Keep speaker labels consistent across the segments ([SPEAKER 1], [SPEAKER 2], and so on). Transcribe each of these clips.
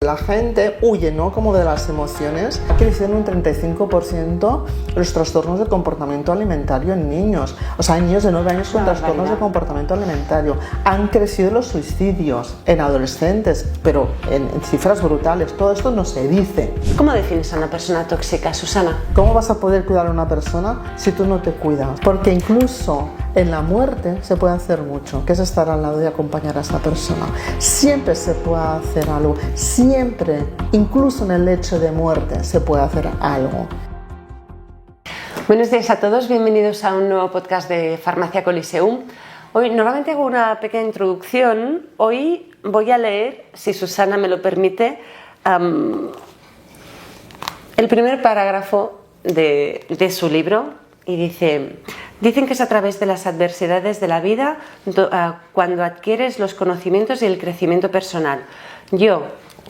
[SPEAKER 1] La gente huye, ¿no?, como de las emociones. Ha crecido en un 35% los trastornos de comportamiento alimentario en niños. O sea, hay niños de 9 años con trastornos de comportamiento alimentario. Han crecido los suicidios en adolescentes, pero en cifras brutales. Todo esto no se dice.
[SPEAKER 2] ¿Cómo defines a una persona tóxica, Susana?
[SPEAKER 1] ¿Cómo vas a poder cuidar a una persona si tú no te cuidas? Porque incluso en la muerte se puede hacer mucho, que es estar al lado y acompañar a esa persona. Siempre se puede hacer algo, siempre, incluso en el lecho de muerte, se puede hacer algo.
[SPEAKER 2] Buenos días a todos, bienvenidos a un nuevo podcast de Farmacia Coliseum. Hoy normalmente hago una pequeña introducción, hoy voy a leer, si Susana me lo permite, el primer parágrafo de su libro y dicen que es a través de las adversidades de la vida cuando adquieres los conocimientos y el crecimiento personal.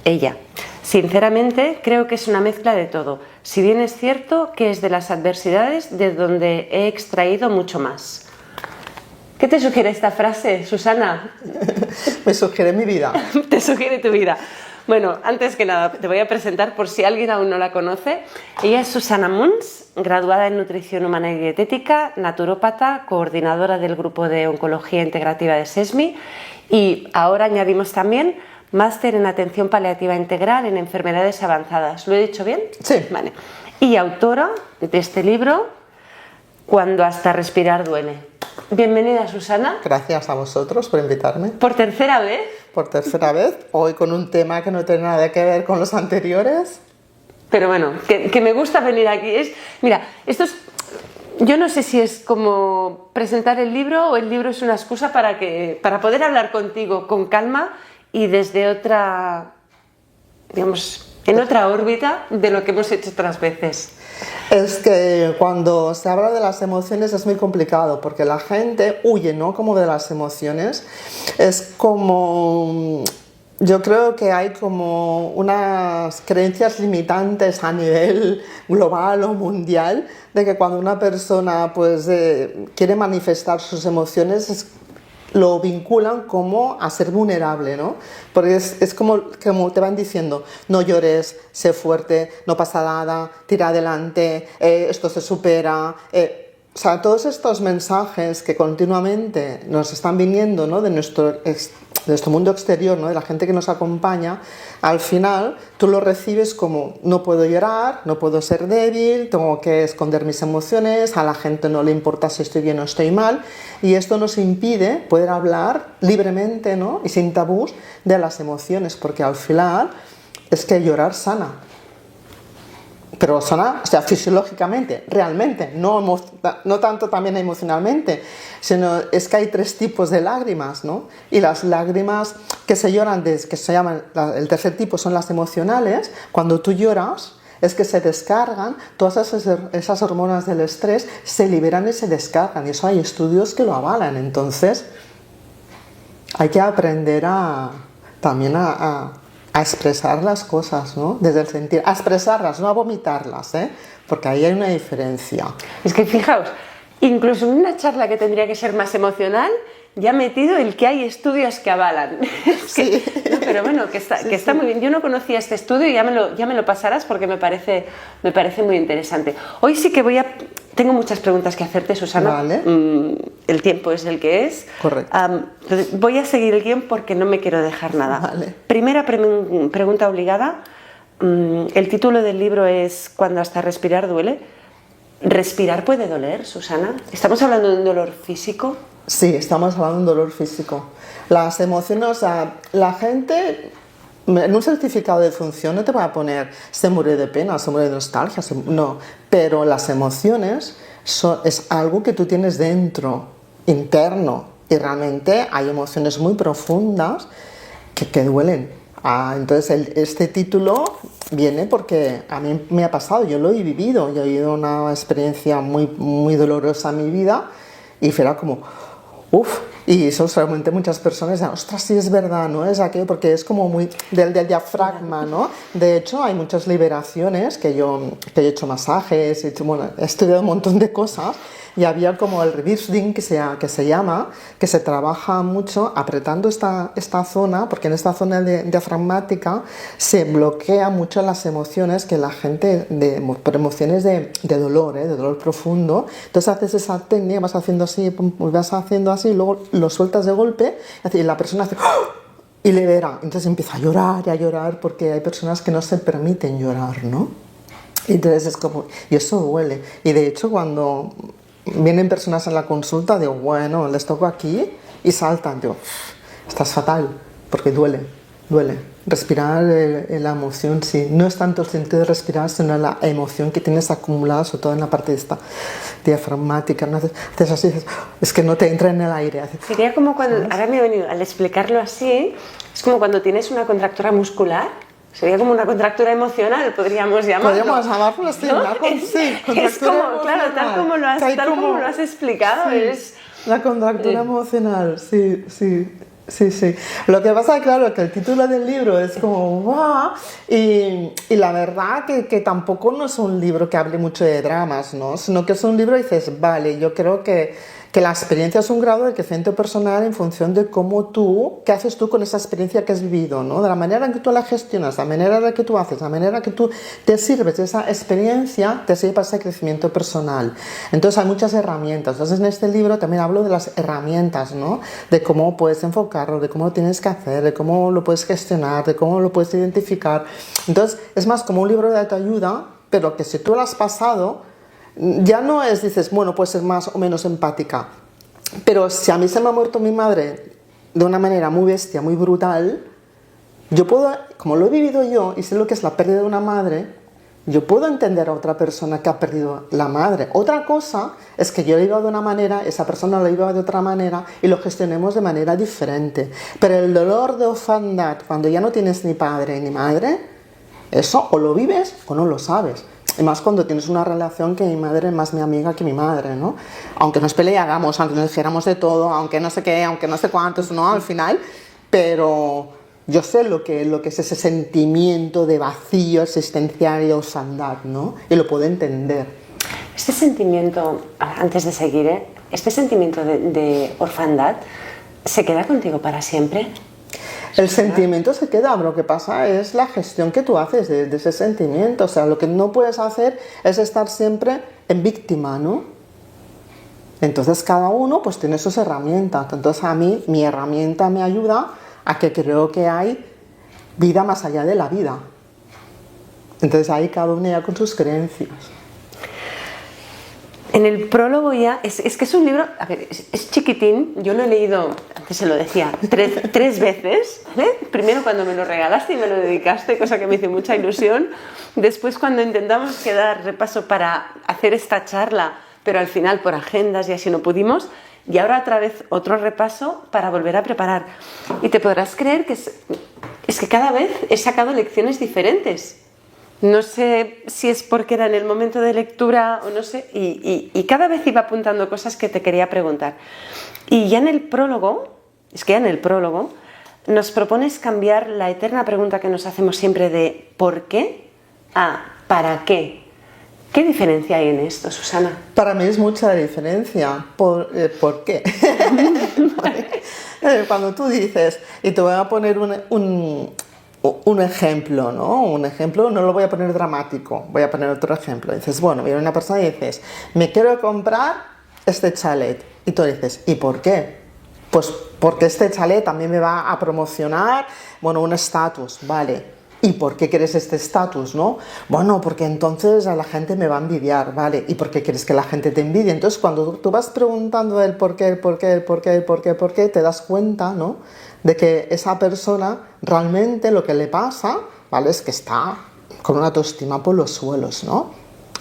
[SPEAKER 2] Ella, sinceramente creo que es una mezcla de todo, si bien es cierto que es de las adversidades de donde he extraído mucho más. ¿Qué te sugiere esta frase, Susana?
[SPEAKER 1] Me sugiere mi vida.
[SPEAKER 2] Te sugiere tu vida. Bueno, antes que nada, te voy a presentar por si alguien aún no la conoce. Ella es Susana Munz, graduada en Nutrición Humana y Dietética, naturópata, coordinadora del Grupo de Oncología Integrativa de SESMI y ahora añadimos también máster en Atención Paliativa Integral en Enfermedades Avanzadas. ¿Lo he dicho bien?
[SPEAKER 1] Sí.
[SPEAKER 2] Vale. Y autora de este libro, Cuando hasta respirar duele. Bienvenida, Susana.
[SPEAKER 1] Gracias a vosotros por invitarme.
[SPEAKER 2] ¿Por tercera vez?
[SPEAKER 1] Por tercera vez, hoy con un tema que no tiene nada que ver con los anteriores.
[SPEAKER 2] Pero bueno, que me gusta venir aquí. Mira, yo no sé si es como presentar el libro o el libro es una excusa para poder hablar contigo con calma y desde otra, digamos, en otra órbita de lo que hemos hecho otras veces.
[SPEAKER 1] Es que cuando se habla de las emociones es muy complicado porque la gente huye, ¿no?, como de las emociones. Es como... Yo creo que hay como unas creencias limitantes a nivel global o mundial de que cuando una persona quiere manifestar sus emociones lo vinculan como a ser vulnerable, ¿no? Porque es como te van diciendo, no llores, sé fuerte, no pasa nada, tira adelante, esto se supera. O sea, todos estos mensajes que continuamente nos están viniendo, ¿no?, de nuestro mundo exterior, ¿no?, de la gente que nos acompaña, al final tú lo recibes como no puedo llorar, no puedo ser débil, tengo que esconder mis emociones, a la gente no le importa si estoy bien o estoy mal, y esto nos impide poder hablar libremente, ¿no?, y sin tabús de las emociones, porque al final es que llorar sana. Pero sana, o sea, fisiológicamente, realmente, no tanto también emocionalmente, sino es que hay 3 tipos de lágrimas, ¿no? Y las lágrimas que se lloran, que se llaman, el tercer tipo son las emocionales. Cuando tú lloras, es que se descargan, todas esas hormonas del estrés se liberan y se descargan, y eso hay estudios que lo avalan. Entonces, hay que aprender también a expresar las cosas, ¿no?, desde el sentir, a expresarlas, no a vomitarlas, porque ahí hay una diferencia.
[SPEAKER 2] Es que fijaos, incluso en una charla que tendría que ser más emocional, ya he metido el que hay estudios que avalan.
[SPEAKER 1] Sí.
[SPEAKER 2] No, pero bueno, que está muy bien. Yo no conocía este estudio y ya me lo pasarás porque me parece muy interesante. Hoy sí que tengo muchas preguntas que hacerte, Susana.
[SPEAKER 1] Vale.
[SPEAKER 2] El tiempo es el que es.
[SPEAKER 1] Correcto.
[SPEAKER 2] Voy a seguir el guión porque no me quiero dejar nada.
[SPEAKER 1] Vale.
[SPEAKER 2] Primera pregunta obligada. El título del libro es Cuando hasta respirar duele. ¿Respirar puede doler, Susana? ¿Estamos hablando de un dolor físico?
[SPEAKER 1] Sí, estamos hablando de un dolor físico. Las emociones, o sea, la gente en un certificado de función no te va a poner se muere de pena, se muere de nostalgia, no, pero las emociones es algo que tú tienes dentro, interno, y realmente hay emociones muy profundas que duelen. Entonces este título viene porque a mí me ha pasado, yo lo he vivido, yo he vivido una experiencia muy, muy dolorosa en mi vida y era como Uf, y eso solamente muchas personas dicen, ostras, sí es verdad, ¿no? Es aquello, porque es como muy del diafragma, ¿no? De hecho, hay muchas liberaciones que he hecho masajes, he estudiado un montón de cosas, y había como el reversing que se llama, que se trabaja mucho apretando esta zona, porque en esta zona diafragmática se bloquea mucho las emociones que la gente, por emociones de dolor, de dolor profundo. Entonces haces esa técnica, vas haciendo así, y luego lo sueltas de golpe, y la persona hace ¡oh! Y libera. Entonces empieza a llorar y a llorar, porque hay personas que no se permiten llorar, ¿no? Y entonces es como, y eso duele. Y de hecho, cuando vienen personas en la consulta, digo, bueno, les toco aquí y saltan. Digo, estás fatal, porque duele. Respirar, la emoción, sí. No es tanto el sentido de respirar, sino la emoción que tienes acumulada, sobre todo en la parte de esta diafragmática. ¿No? Haces así, es que no te entra en el aire.
[SPEAKER 2] Sería como cuando, ahora me ha venido, al explicarlo así, es como cuando tienes una contractura muscular. Sería como una contractura emocional, podríamos llamarlo.
[SPEAKER 1] Podríamos llamarlo, sí,
[SPEAKER 2] ¿no?
[SPEAKER 1] Sí,
[SPEAKER 2] es como, claro, tal como lo has explicado.
[SPEAKER 1] Sí,
[SPEAKER 2] es
[SPEAKER 1] la contractura emocional, sí. Lo que pasa, claro, es que el título del libro es como ¡guau! Y la verdad que tampoco no es un libro que hable mucho de dramas, ¿no? Sino que es un libro y dices, vale, yo creo que la experiencia es un grado de crecimiento personal en función de qué haces tú con esa experiencia que has vivido, ¿no? De la manera en que tú la gestionas, la manera en la que tú haces, la manera en que tú te sirves de esa experiencia, te sirve para ese crecimiento personal. Entonces hay muchas herramientas. Entonces en este libro también hablo de las herramientas, ¿no? De cómo puedes enfocarlo, de cómo lo tienes que hacer, de cómo lo puedes gestionar, de cómo lo puedes identificar. Entonces es más como un libro de autoayuda, pero que si tú lo has pasado, ya no dices, bueno, puedes ser más o menos empática, pero si a mí se me ha muerto mi madre de una manera muy bestia, muy brutal, yo puedo, como lo he vivido yo y sé lo que es la pérdida de una madre, yo puedo entender a otra persona que ha perdido la madre. Otra cosa es que yo lo iba de una manera, esa persona lo iba de otra manera y lo gestionemos de manera diferente. Pero el dolor de orfandad, cuando ya no tienes ni padre ni madre, eso o lo vives o no lo sabes. Y más cuando tienes una relación que mi madre es más mi amiga que mi madre, ¿no? Aunque nos peleáramos, aunque nos dijéramos de todo, aunque no sé qué, aunque no sé cuántos, ¿no? Al final, pero yo sé lo que es ese sentimiento de vacío existencial y de orfandad, ¿no? Y lo puedo entender.
[SPEAKER 2] Este sentimiento, antes de seguir, este sentimiento de orfandad, ¿se queda contigo para siempre?
[SPEAKER 1] El sentimiento se queda, lo que pasa es la gestión que tú haces de ese sentimiento. O sea, lo que no puedes hacer es estar siempre en víctima, ¿no? Entonces cada uno pues tiene sus herramientas. Entonces a mí, mi herramienta me ayuda a que creo que hay vida más allá de la vida. Entonces ahí cada uno ya con sus creencias.
[SPEAKER 2] En el prólogo ya, es que es un libro, a ver, es chiquitín, yo lo he leído, antes se lo decía, tres veces, ¿vale? Primero cuando me lo regalaste y me lo dedicaste, cosa que me hizo mucha ilusión. Después cuando intentamos quedar repaso para hacer esta charla, pero al final por agendas y así no pudimos. Y ahora otra vez otro repaso para volver a preparar. Y te podrás creer que es que cada vez he sacado lecciones diferentes. No sé si es porque era en el momento de lectura o no sé, y cada vez iba apuntando cosas que te quería preguntar. Y ya en el prólogo, nos propones cambiar la eterna pregunta que nos hacemos siempre de ¿por qué? A ¿para qué? ¿Qué diferencia hay en esto, Susana?
[SPEAKER 1] Para mí es mucha diferencia. ¿Por qué? Cuando tú dices, y te voy a poner un ejemplo, ¿no? Un ejemplo, no lo voy a poner dramático, voy a poner otro ejemplo. Dices, bueno, viene una persona y dices, me quiero comprar este chalet. Y tú dices, ¿y por qué? Pues porque este chalet también me va a promocionar, bueno, un estatus, ¿vale? ¿Y por qué quieres este estatus, no? Bueno, porque entonces a la gente me va a envidiar, ¿vale? ¿Y por qué quieres que la gente te envidie? Entonces, cuando tú vas preguntando el por qué, te das cuenta, ¿no? De que esa persona realmente lo que le pasa, ¿vale? Es que está con una autoestima por los suelos, ¿no?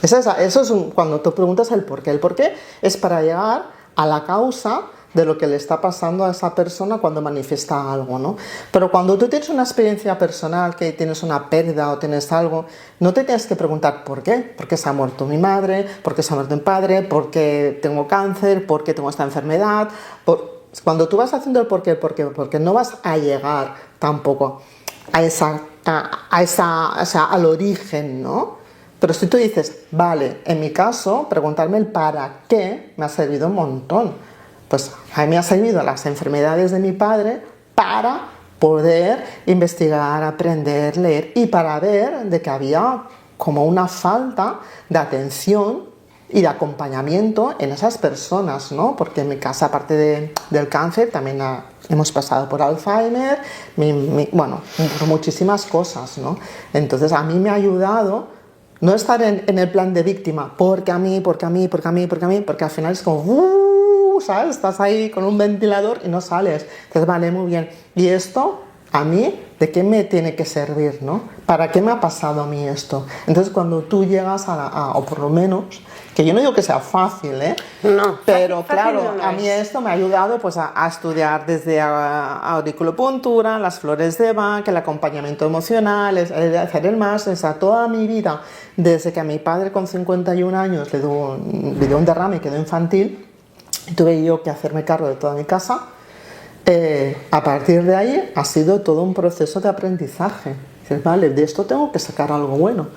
[SPEAKER 1] Eso es cuando tú preguntas el por qué es para llegar a la causa de lo que le está pasando a esa persona cuando manifiesta algo, ¿no? Pero cuando tú tienes una experiencia personal, que tienes una pérdida o tienes algo, no te tienes que preguntar ¿por qué? ¿Por qué se ha muerto mi madre? ¿Por qué se ha muerto mi padre? ¿Por qué tengo cáncer? ¿Por qué tengo esta enfermedad? cuando tú vas haciendo el porque no vas a llegar tampoco a al origen, ¿no? Pero si tú dices, vale, en mi caso, preguntarme el para qué me ha servido un montón. Pues a mí me ha servido las enfermedades de mi padre para poder investigar, aprender, leer y para ver de que había como una falta de atención y de acompañamiento en esas personas, ¿no? Porque en mi casa, aparte del cáncer, también hemos pasado por Alzheimer, bueno, por muchísimas cosas, ¿no? Entonces a mí me ha ayudado no estar en el plan de víctima, porque al final es como, ¿sabes? Estás ahí con un ventilador y no sales. Entonces, vale, muy bien. ¿Y esto? A mí, ¿de qué me tiene que servir, no? ¿Para qué me ha pasado a mí esto? Entonces, cuando tú llegas o por lo menos, que yo no digo que sea fácil, ¿eh?
[SPEAKER 2] No,
[SPEAKER 1] pero
[SPEAKER 2] fácil
[SPEAKER 1] claro,
[SPEAKER 2] no
[SPEAKER 1] a mí
[SPEAKER 2] es.
[SPEAKER 1] esto me ha ayudado pues a estudiar desde auriculopuntura, las flores de Bach, el acompañamiento emocional, hacer el máster, o sea, toda mi vida, desde que a mi padre con 51 años le dio un derrame y quedó infantil, tuve yo que hacerme cargo de toda mi casa. A partir de ahí ha sido todo un proceso de aprendizaje. Dices, vale, de esto tengo que sacar algo bueno.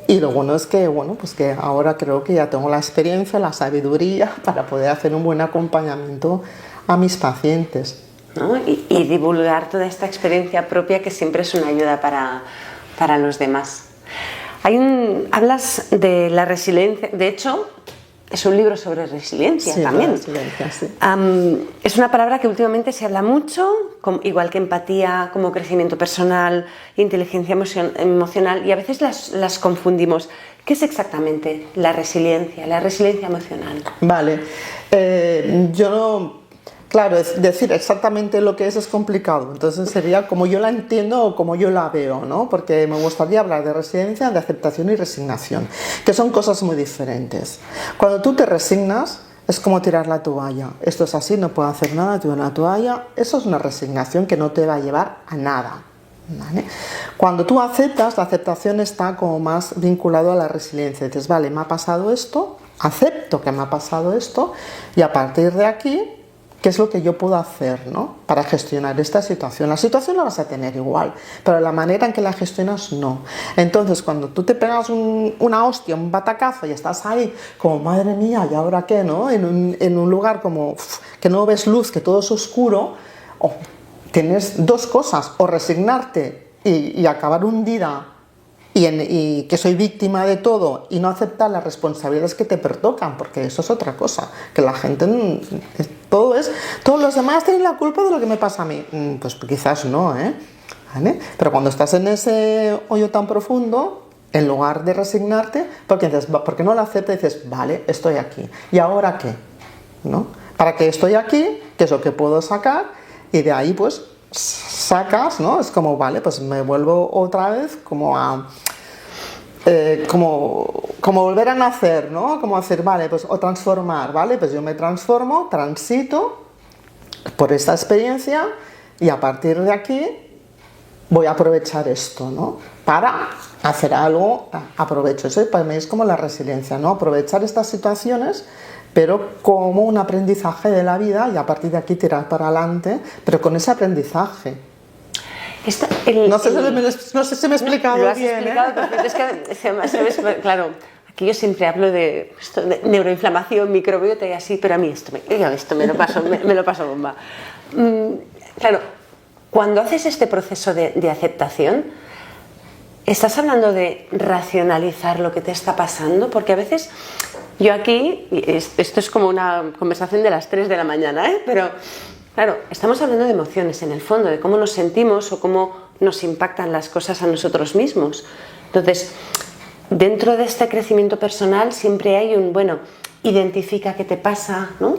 [SPEAKER 1] Y lo bueno es que, bueno, pues que ahora creo que ya tengo la experiencia, la sabiduría para poder hacer un buen acompañamiento a mis pacientes.
[SPEAKER 2] ¿No? Y divulgar toda esta experiencia propia que siempre es una ayuda para los demás. Hablas de la resiliencia, de hecho, es un libro sobre resiliencia también.
[SPEAKER 1] Resiliencia, sí.
[SPEAKER 2] Es una palabra que últimamente se habla mucho, igual que empatía, como crecimiento personal, inteligencia emocional, y a veces las confundimos. ¿Qué es exactamente la resiliencia emocional?
[SPEAKER 1] Vale, yo no... Claro, decir exactamente lo que es complicado, entonces sería como yo la entiendo o como yo la veo, ¿no? Porque me gustaría hablar de resiliencia, de aceptación y resignación, que son cosas muy diferentes. Cuando tú te resignas, es como tirar la toalla. Esto es así, no puedo hacer nada, tiro la toalla. Eso es una resignación que no te va a llevar a nada, ¿vale? Cuando tú aceptas, la aceptación está como más vinculado a la resiliencia. Dices, vale, me ha pasado esto, acepto que me ha pasado esto y a partir de aquí, ¿qué es lo que yo puedo hacer, ¿no? Para gestionar esta situación? La situación la vas a tener igual, pero la manera en que la gestionas no. Entonces, cuando tú te pegas una hostia, un batacazo y estás ahí como, madre mía, ¿y ahora qué, no? En un lugar como que no ves luz, que todo es oscuro, tienes dos cosas, o resignarte y acabar hundida y que soy víctima de todo y no aceptar las responsabilidades que te pertocan, porque eso es otra cosa, que la gente todos los demás tienen la culpa de lo que me pasa a mí. Pues quizás no, ¿eh? ¿Vale? Pero cuando estás en ese hoyo tan profundo, en lugar de resignarte, porque no lo aceptas y dices, vale, estoy aquí, ¿y ahora qué? ¿No? ¿Para qué estoy aquí? ¿Qué es lo que puedo sacar? Y de ahí pues sacas, ¿no? Es como, vale, pues me vuelvo otra vez como a... como volver a nacer, ¿no? Como hacer, vale, pues o transformar, ¿vale? Pues yo me transformo, transito por esta experiencia y a partir de aquí voy a aprovechar esto, ¿no? Para hacer algo, aprovecho. Eso para mí es como la resiliencia, ¿no? Aprovechar estas situaciones, pero como un aprendizaje de la vida y a partir de aquí tirar para adelante, pero con ese aprendizaje. No sé si me he explicado
[SPEAKER 2] lo has
[SPEAKER 1] bien.
[SPEAKER 2] Explicado, perfecto. Es que, claro, aquí yo siempre hablo de neuroinflamación, microbiota y así, pero a mí esto me lo paso bomba. Claro, cuando haces este proceso de aceptación, ¿estás hablando de racionalizar lo que te está pasando? Porque a veces yo aquí, esto es como una conversación de las 3 de la mañana, ¿eh? Pero claro, estamos hablando de emociones en el fondo, de cómo nos sentimos o cómo nos impactan las cosas a nosotros mismos. Entonces, dentro de este crecimiento personal siempre hay identifica qué te pasa, ¿no?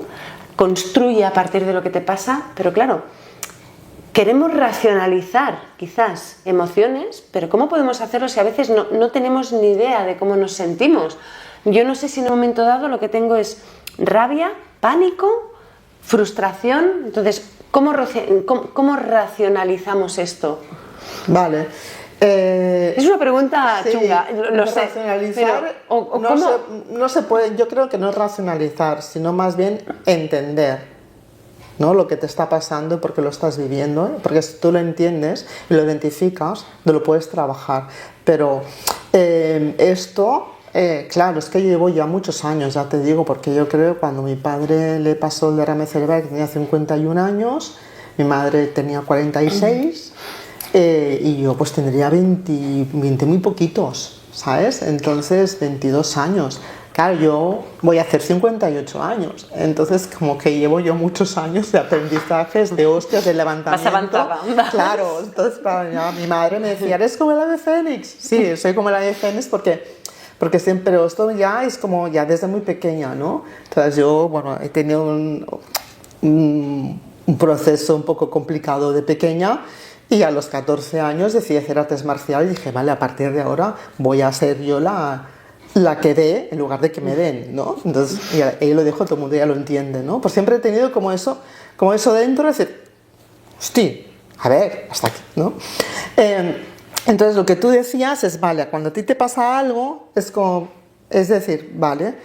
[SPEAKER 2] Construye a partir de lo que te pasa, pero claro, queremos racionalizar quizás emociones, pero ¿cómo podemos hacerlo si a veces no tenemos ni idea de cómo nos sentimos? Yo no sé si en un momento dado lo que tengo es rabia, pánico, frustración. Entonces, ¿cómo racionalizamos esto?
[SPEAKER 1] Vale.
[SPEAKER 2] Es una pregunta chunga, lo sé.
[SPEAKER 1] Racionalizar,
[SPEAKER 2] pero,
[SPEAKER 1] no se puede, yo creo que no es racionalizar, sino más bien entender, ¿no? Lo que te está pasando, porque lo estás viviendo, ¿eh? Porque si tú lo entiendes y lo identificas, te lo puedes trabajar. Pero claro, es que llevo ya muchos años, ya te digo, porque yo creo que cuando mi padre le pasó el derrame cerebral, que tenía 51 años, mi madre tenía 46 y yo pues tendría 20 muy poquitos, ¿sabes? Entonces 22 años. Claro, yo voy a hacer 58 años, entonces como que llevo yo muchos años de aprendizajes, de hostias, de levantamiento. Claro, entonces claro, mi madre me decía, ¿eres como el ave fénix? Sí, soy como el ave fénix porque siempre, pero esto ya es como ya desde muy pequeña, ¿no? Entonces yo, bueno, he tenido un proceso un poco complicado de pequeña y a los 14 años decidí hacer artes marciales y dije, vale, a partir de ahora voy a ser yo la que dé en lugar de que me den, ¿no? Entonces, y ahí lo dejo, todo el mundo ya lo entiende, ¿no? Pues siempre he tenido como eso dentro, de decir, hostia, a ver, hasta aquí, ¿no? Entonces lo que tú decías es, vale, cuando a ti te pasa algo, es decir, vale,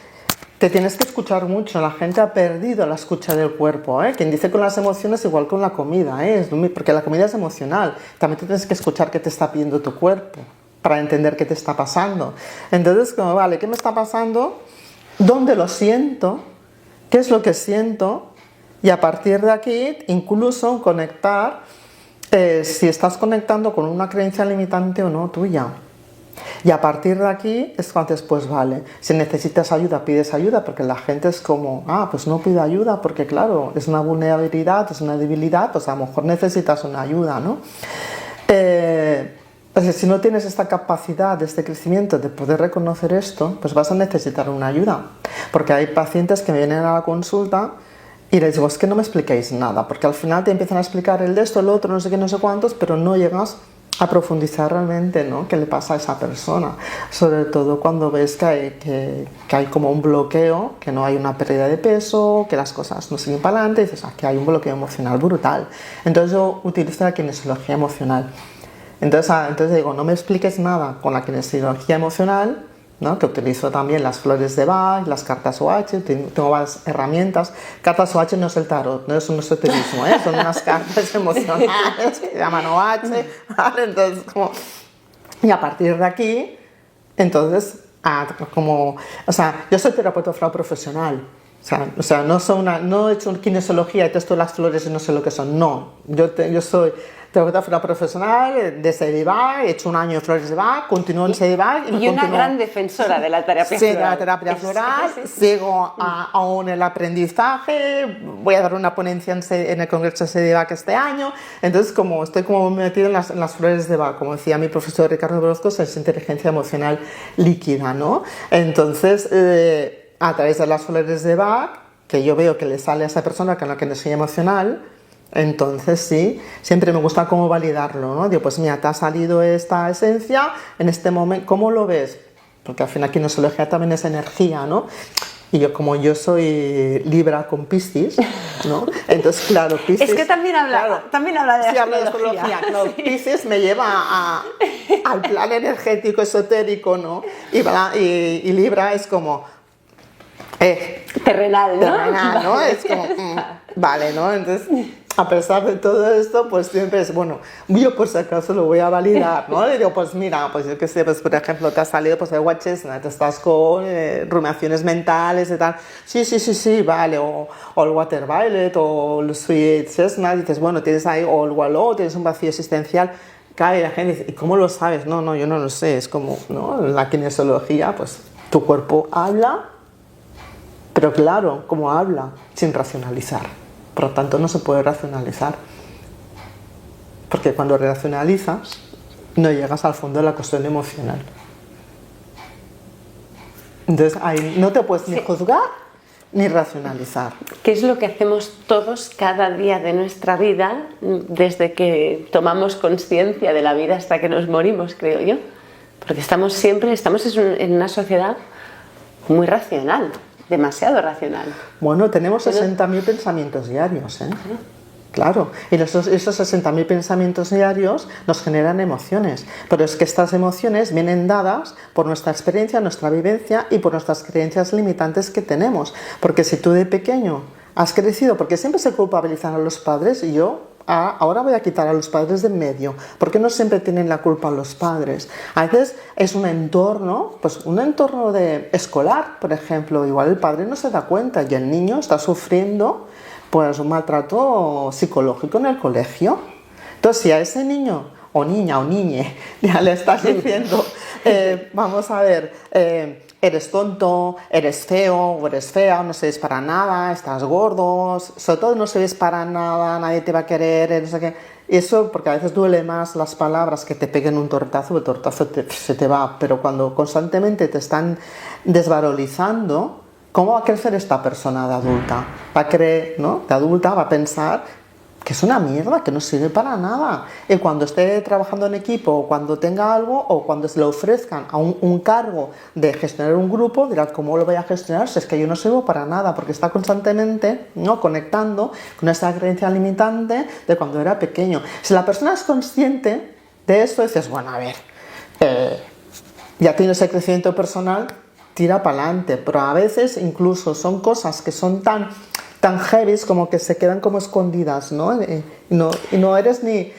[SPEAKER 1] te tienes que escuchar mucho, la gente ha perdido la escucha del cuerpo, ¿eh? Quien dice con las emociones igual con la comida, ¿eh? Porque la comida es emocional, también te tienes que escuchar qué te está pidiendo tu cuerpo para entender qué te está pasando. Entonces, como, vale, ¿qué me está pasando? ¿Dónde lo siento? ¿Qué es lo que siento? Y a partir de aquí, incluso conectar, si estás conectando con una creencia limitante o no tuya. Y a partir de aquí es cuando después, vale, si necesitas ayuda, pides ayuda, porque la gente es como, pues no pido ayuda, porque claro, es una vulnerabilidad, es una debilidad, pues a lo mejor necesitas una ayuda, ¿no? Entonces, si no tienes esta capacidad, este crecimiento de poder reconocer esto, pues vas a necesitar una ayuda. Porque hay pacientes que vienen a la consulta y les digo, es que no me expliquéis nada, porque al final te empiezan a explicar el de esto, el otro, no sé qué, no sé cuántos, pero no llegas a profundizar realmente, ¿no? ¿Qué le pasa a esa persona? Sobre todo cuando ves que hay como un bloqueo, que no hay una pérdida de peso, que las cosas no siguen para adelante, y dices, que hay un bloqueo emocional brutal. Entonces yo utilizo la kinesiología emocional. Entonces digo, no me expliques nada con la kinesiología emocional, ¿no? Que utilizo también las flores de Bach, las cartas OH, tengo varias herramientas. Cartas OH no es el tarot, no es un esoterismo, son unas cartas emocionales que se llaman OH, ¿vale? Entonces, y a partir de aquí, entonces, yo soy terapeuta profesional. O sea, no he hecho kinesiología y testo las flores y no sé lo que son, no. Yo soy terapeuta profesional de Sediva, he hecho un año de flores de Bach, continúo en Sediva
[SPEAKER 2] y una gran defensora de la terapia floral.
[SPEAKER 1] Sí, de la terapia floral, sigo aún el aprendizaje, voy a dar una ponencia en el Congreso de Sediva este año, entonces estoy metido en las flores de Bach, como decía mi profesor Ricardo Orozco, es inteligencia emocional líquida, ¿no? Entonces, a través de las flores de Bach, que yo veo que le sale a esa persona con la que no soy emocional, entonces sí, siempre me gusta cómo validarlo, ¿no? Digo, pues mira, te ha salido esta esencia en este momento, ¿cómo lo ves? Porque al final kinesiología también es energía, ¿no? Y yo, como yo soy Libra con Piscis, ¿no? Entonces, claro, Piscis...
[SPEAKER 2] Es que también habla de
[SPEAKER 1] astrología. No, sí. Piscis me lleva al plan energético, esotérico, ¿no? Y Libra es como...
[SPEAKER 2] terrenal, ¿no?
[SPEAKER 1] Terrenal, ¿no? Es como... vale, ¿no? Entonces... A pesar de todo esto, pues siempre es, bueno, yo por si acaso lo voy a validar, ¿no? Le digo, pues mira, pues yo qué sé, pues por ejemplo, te has salido pues de Chestnut, te estás con rumiaciones mentales y tal. Sí, vale, o el Water Violet, o el Sweet Chestnut, y dices, bueno, tienes ahí, o el Wallow, tienes un vacío existencial. Claro, y la gente dice, ¿y cómo lo sabes? No, yo no lo sé, es como, ¿no? La kinesiología, pues tu cuerpo habla, pero claro, ¿cómo habla? Sin racionalizar. Por lo tanto, no se puede racionalizar. Porque cuando racionalizas, no llegas al fondo de la cuestión emocional. Entonces, ahí no te puedes ni juzgar ni racionalizar.
[SPEAKER 2] ¿Qué es lo que hacemos todos cada día de nuestra vida, desde que tomamos conciencia de la vida hasta que nos morimos, creo yo? Porque estamos en una sociedad muy racional. Demasiado racional.
[SPEAKER 1] Bueno, tenemos 60.000 pensamientos diarios, ¿eh? Claro, y esos 60.000 pensamientos diarios nos generan emociones, pero es que estas emociones vienen dadas por nuestra experiencia, nuestra vivencia y por nuestras creencias limitantes que tenemos, porque si tú de pequeño has crecido, porque siempre se culpabilizan a los padres y yo ahora voy a quitar a los padres de en medio, porque no siempre tienen la culpa los padres. A veces es un entorno, pues un entorno escolar, por ejemplo, igual el padre no se da cuenta y el niño está sufriendo pues un maltrato psicológico en el colegio. Entonces, si a ese niño o niña o niñe ya le estás diciendo, vamos a ver, eres tonto, eres feo o eres fea, no sirves para nada, estás gordo, sobre todo no sirves para nada, nadie te va a querer, no sé qué. Eso, porque a veces duele más las palabras que te peguen un tortazo, el tortazo se te va, pero cuando constantemente te están desvalorizando, ¿cómo va a crecer esta persona de adulta? Va a creer, ¿no? De adulta va a pensar que es una mierda, que no sirve para nada. Y cuando esté trabajando en equipo, o cuando tenga algo, o cuando se le ofrezcan a un cargo de gestionar un grupo, dirá, ¿cómo lo voy a gestionar? Si es que yo no sirvo para nada, porque está constantemente, ¿no?, conectando con esa creencia limitante de cuando era pequeño. Si la persona es consciente de esto, dices, bueno, a ver, ya tiene ese crecimiento personal, tira para adelante, pero a veces incluso son cosas que son tan heavy como que se quedan como escondidas, ¿no? Y no eres ni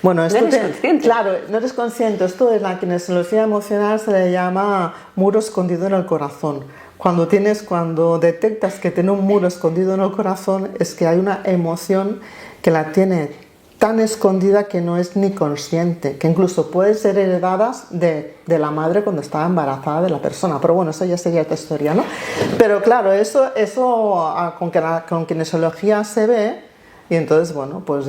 [SPEAKER 1] bueno, esto
[SPEAKER 2] no eres consciente.
[SPEAKER 1] Claro, no eres consciente. Esto en la kinesiología emocional se le llama muro escondido en el corazón. Cuando detectas que tiene un muro escondido en el corazón, es que hay una emoción que la tiene tan escondida que no es ni consciente, que incluso puede ser heredadas de la madre cuando estaba embarazada de la persona. Pero bueno, eso ya sería otra historia, ¿no? Pero claro, eso con kinesiología se ve, y entonces, bueno, pues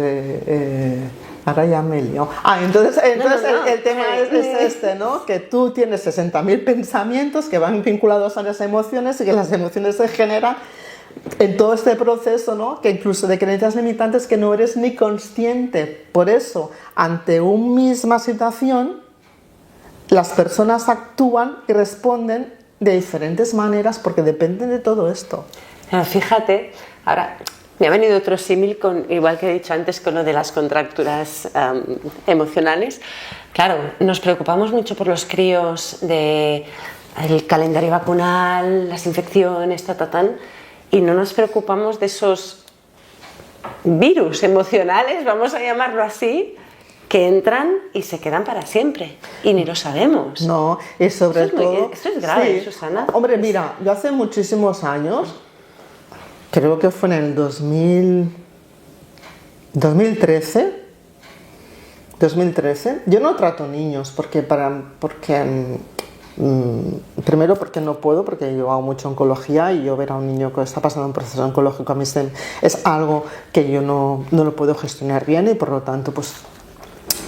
[SPEAKER 1] ahora ya me he liado. Entonces no. El tema es este, ¿no? Que tú tienes 60.000 pensamientos que van vinculados a las emociones y que las emociones se generan en todo este proceso, ¿no? Que incluso de creencias limitantes que no eres ni consciente. Por eso, ante una misma situación, las personas actúan y responden de diferentes maneras porque dependen de todo esto.
[SPEAKER 2] Fíjate, ahora me ha venido otro símil, igual que he dicho antes, con lo de las contracturas emocionales. Claro, nos preocupamos mucho por los críos del calendario vacunal, las infecciones, y no nos preocupamos de esos virus emocionales, vamos a llamarlo así, que entran y se quedan para siempre y ni lo sabemos.
[SPEAKER 1] No, y sobre todo...
[SPEAKER 2] Esto es grave,
[SPEAKER 1] sí.
[SPEAKER 2] Susana.
[SPEAKER 1] Hombre, mira, yo hace muchísimos años, creo que fue en el 2013, yo no trato niños primero porque no puedo, porque yo hago mucho oncología y yo ver a un niño que está pasando un proceso oncológico a mí es algo que yo no lo puedo gestionar bien y por lo tanto pues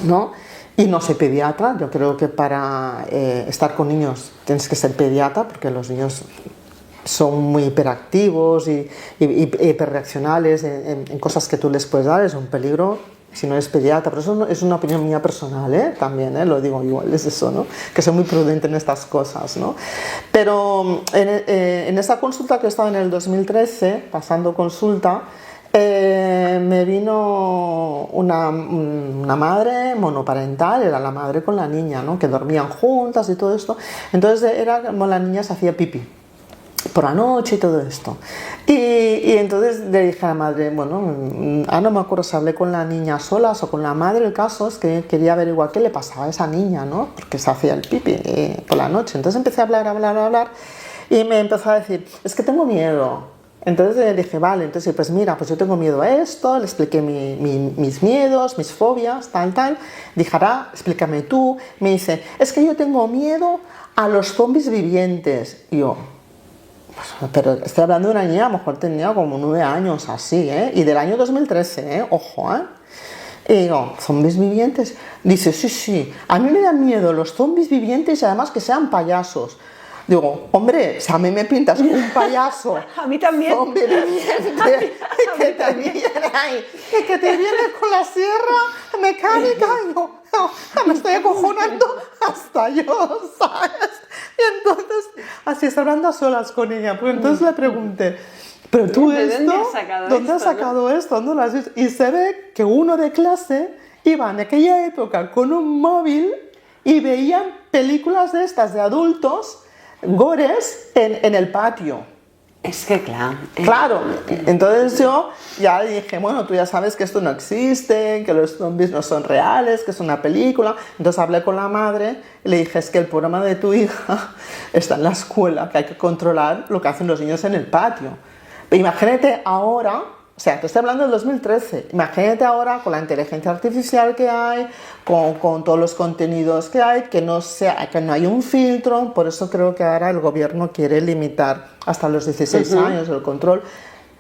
[SPEAKER 1] no. Y no soy pediatra. Yo creo que para estar con niños tienes que ser pediatra, porque los niños son muy hiperactivos y hiperreaccionales en cosas que tú les puedes dar. Es un peligro si no eres pediatra, pero eso es una opinión mía personal, también, lo digo igual, es eso, ¿no? Que soy muy prudente en estas cosas, ¿no? Pero en esa consulta que estaba en el 2013, pasando consulta, me vino una madre monoparental, era la madre con la niña, ¿no? Que dormían juntas y todo esto. Entonces era como la niña se hacía pipí por la noche y todo esto. Y entonces le dije a la madre, bueno, no me acuerdo si hablé con la niña solas o con la madre. El caso es que quería averiguar qué le pasaba a esa niña, ¿no? Porque se hacía el pipi por la noche. Entonces empecé a hablar y me empezó a decir, es que tengo miedo. Entonces le dije, vale, entonces pues mira, pues yo tengo miedo a esto, le expliqué mis miedos, mis fobias, tal. Dije, ahora explícame tú. Me dice, es que yo tengo miedo a los zombies vivientes. Y yo, pero estoy hablando de una niña, a lo mejor tenía como 9 años, así, y del año 2013, ojo, Y digo, ¿zombies vivientes? Dice, sí, a mí me dan miedo los zombies vivientes y además que sean payasos. Digo, hombre, si a mí me pintas como un payaso,
[SPEAKER 2] a mí también,
[SPEAKER 1] zombie viviente, que te viene con la sierra mecánica, y yo, me estoy acojonando hasta yo, ¿sabes? Y entonces, así está hablando a solas con ella, pues entonces le pregunté, pero tú ¿dónde has sacado esto? ¿Dónde lo has visto? Y se ve que uno de clase iba en aquella época con un móvil y veían películas de estas de adultos, gores, en el patio.
[SPEAKER 2] Es que claro.
[SPEAKER 1] Claro, entonces yo ya dije, bueno, tú ya sabes que esto no existe, que los zombies no son reales, que es una película. Entonces hablé con la madre y le dije, es que el problema de tu hija está en la escuela, que hay que controlar lo que hacen los niños en el patio. Pero imagínate ahora, o sea, te estoy hablando del 2013, imagínate ahora con la inteligencia artificial que hay, con todos los contenidos que hay, que no hay un filtro. Por eso creo que ahora el gobierno quiere limitar hasta los 16 años el control.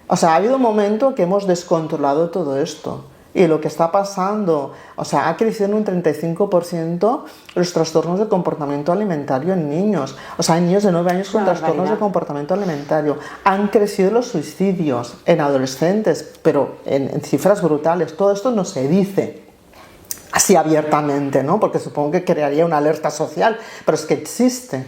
[SPEAKER 1] O sea, ha habido un momento que hemos descontrolado todo esto. Y lo que está pasando, o sea, ha crecido en un 35% los trastornos de comportamiento alimentario en niños. O sea, hay niños de 9 años con trastornos de comportamiento alimentario. Han crecido los suicidios en adolescentes, pero en cifras brutales. Todo esto no se dice así abiertamente, ¿no? Porque supongo que crearía una alerta social, pero es que existe.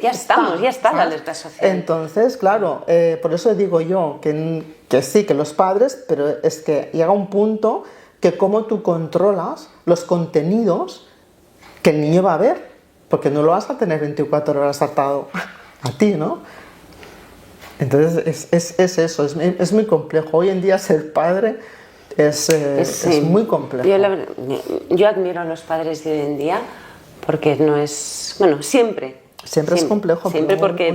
[SPEAKER 2] Ya está la alerta social.
[SPEAKER 1] Entonces, claro, por eso digo yo que sí, que los padres, pero es que llega un punto que cómo tú controlas los contenidos que el niño va a ver, porque no lo vas a tener 24 horas atado a ti, ¿no? Entonces es eso, es muy complejo. Hoy en día ser padre es muy complejo.
[SPEAKER 2] Yo admiro a los padres de hoy en día porque no es... Bueno, siempre
[SPEAKER 1] es complejo.
[SPEAKER 2] Siempre porque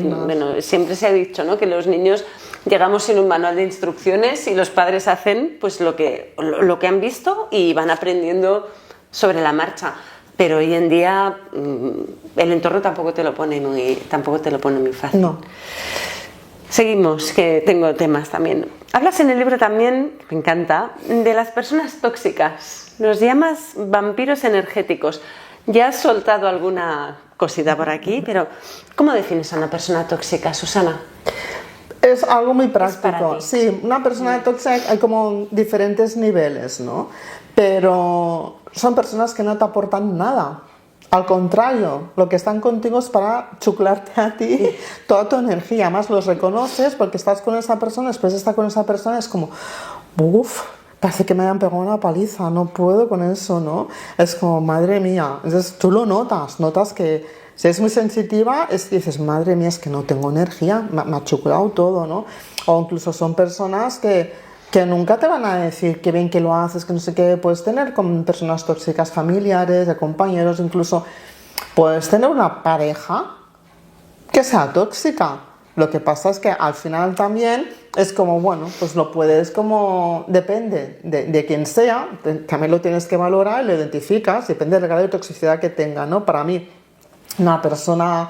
[SPEAKER 2] siempre se ha dicho, ¿no?, que los niños llegamos sin un manual de instrucciones y los padres hacen pues lo que han visto y van aprendiendo sobre la marcha. Pero hoy en día el entorno tampoco te lo pone muy fácil.
[SPEAKER 1] No.
[SPEAKER 2] Seguimos, que tengo temas también. Hablas en el libro también, me encanta, de las personas tóxicas. Los llamas vampiros energéticos. Ya has soltado alguna cosita por aquí, pero ¿cómo defines a una persona tóxica, Susana?
[SPEAKER 1] Es algo muy práctico. Sí, una persona tóxica hay como diferentes niveles, ¿no? Pero son personas que no te aportan nada. Al contrario, lo que están contigo es para chuclarte a ti toda tu energía. Además los reconoces porque estás con esa persona, después de estar con esa persona es como, uff, parece que me han pegado una paliza, no puedo con eso, ¿no? Es como, madre mía. Entonces tú lo notas que si es muy sensitiva, dices, madre mía, es que no tengo energía, me ha chuclado todo, ¿no? O incluso son personas que nunca te van a decir qué bien que lo haces, que no sé qué. Puedes tener con personas tóxicas familiares, de compañeros, incluso puedes tener una pareja que sea tóxica. Lo que pasa es que al final también es como, bueno, pues lo puedes como, depende de quién sea, también lo tienes que valorar, lo identificas, depende del grado de toxicidad que tenga, ¿no? Para mí, una persona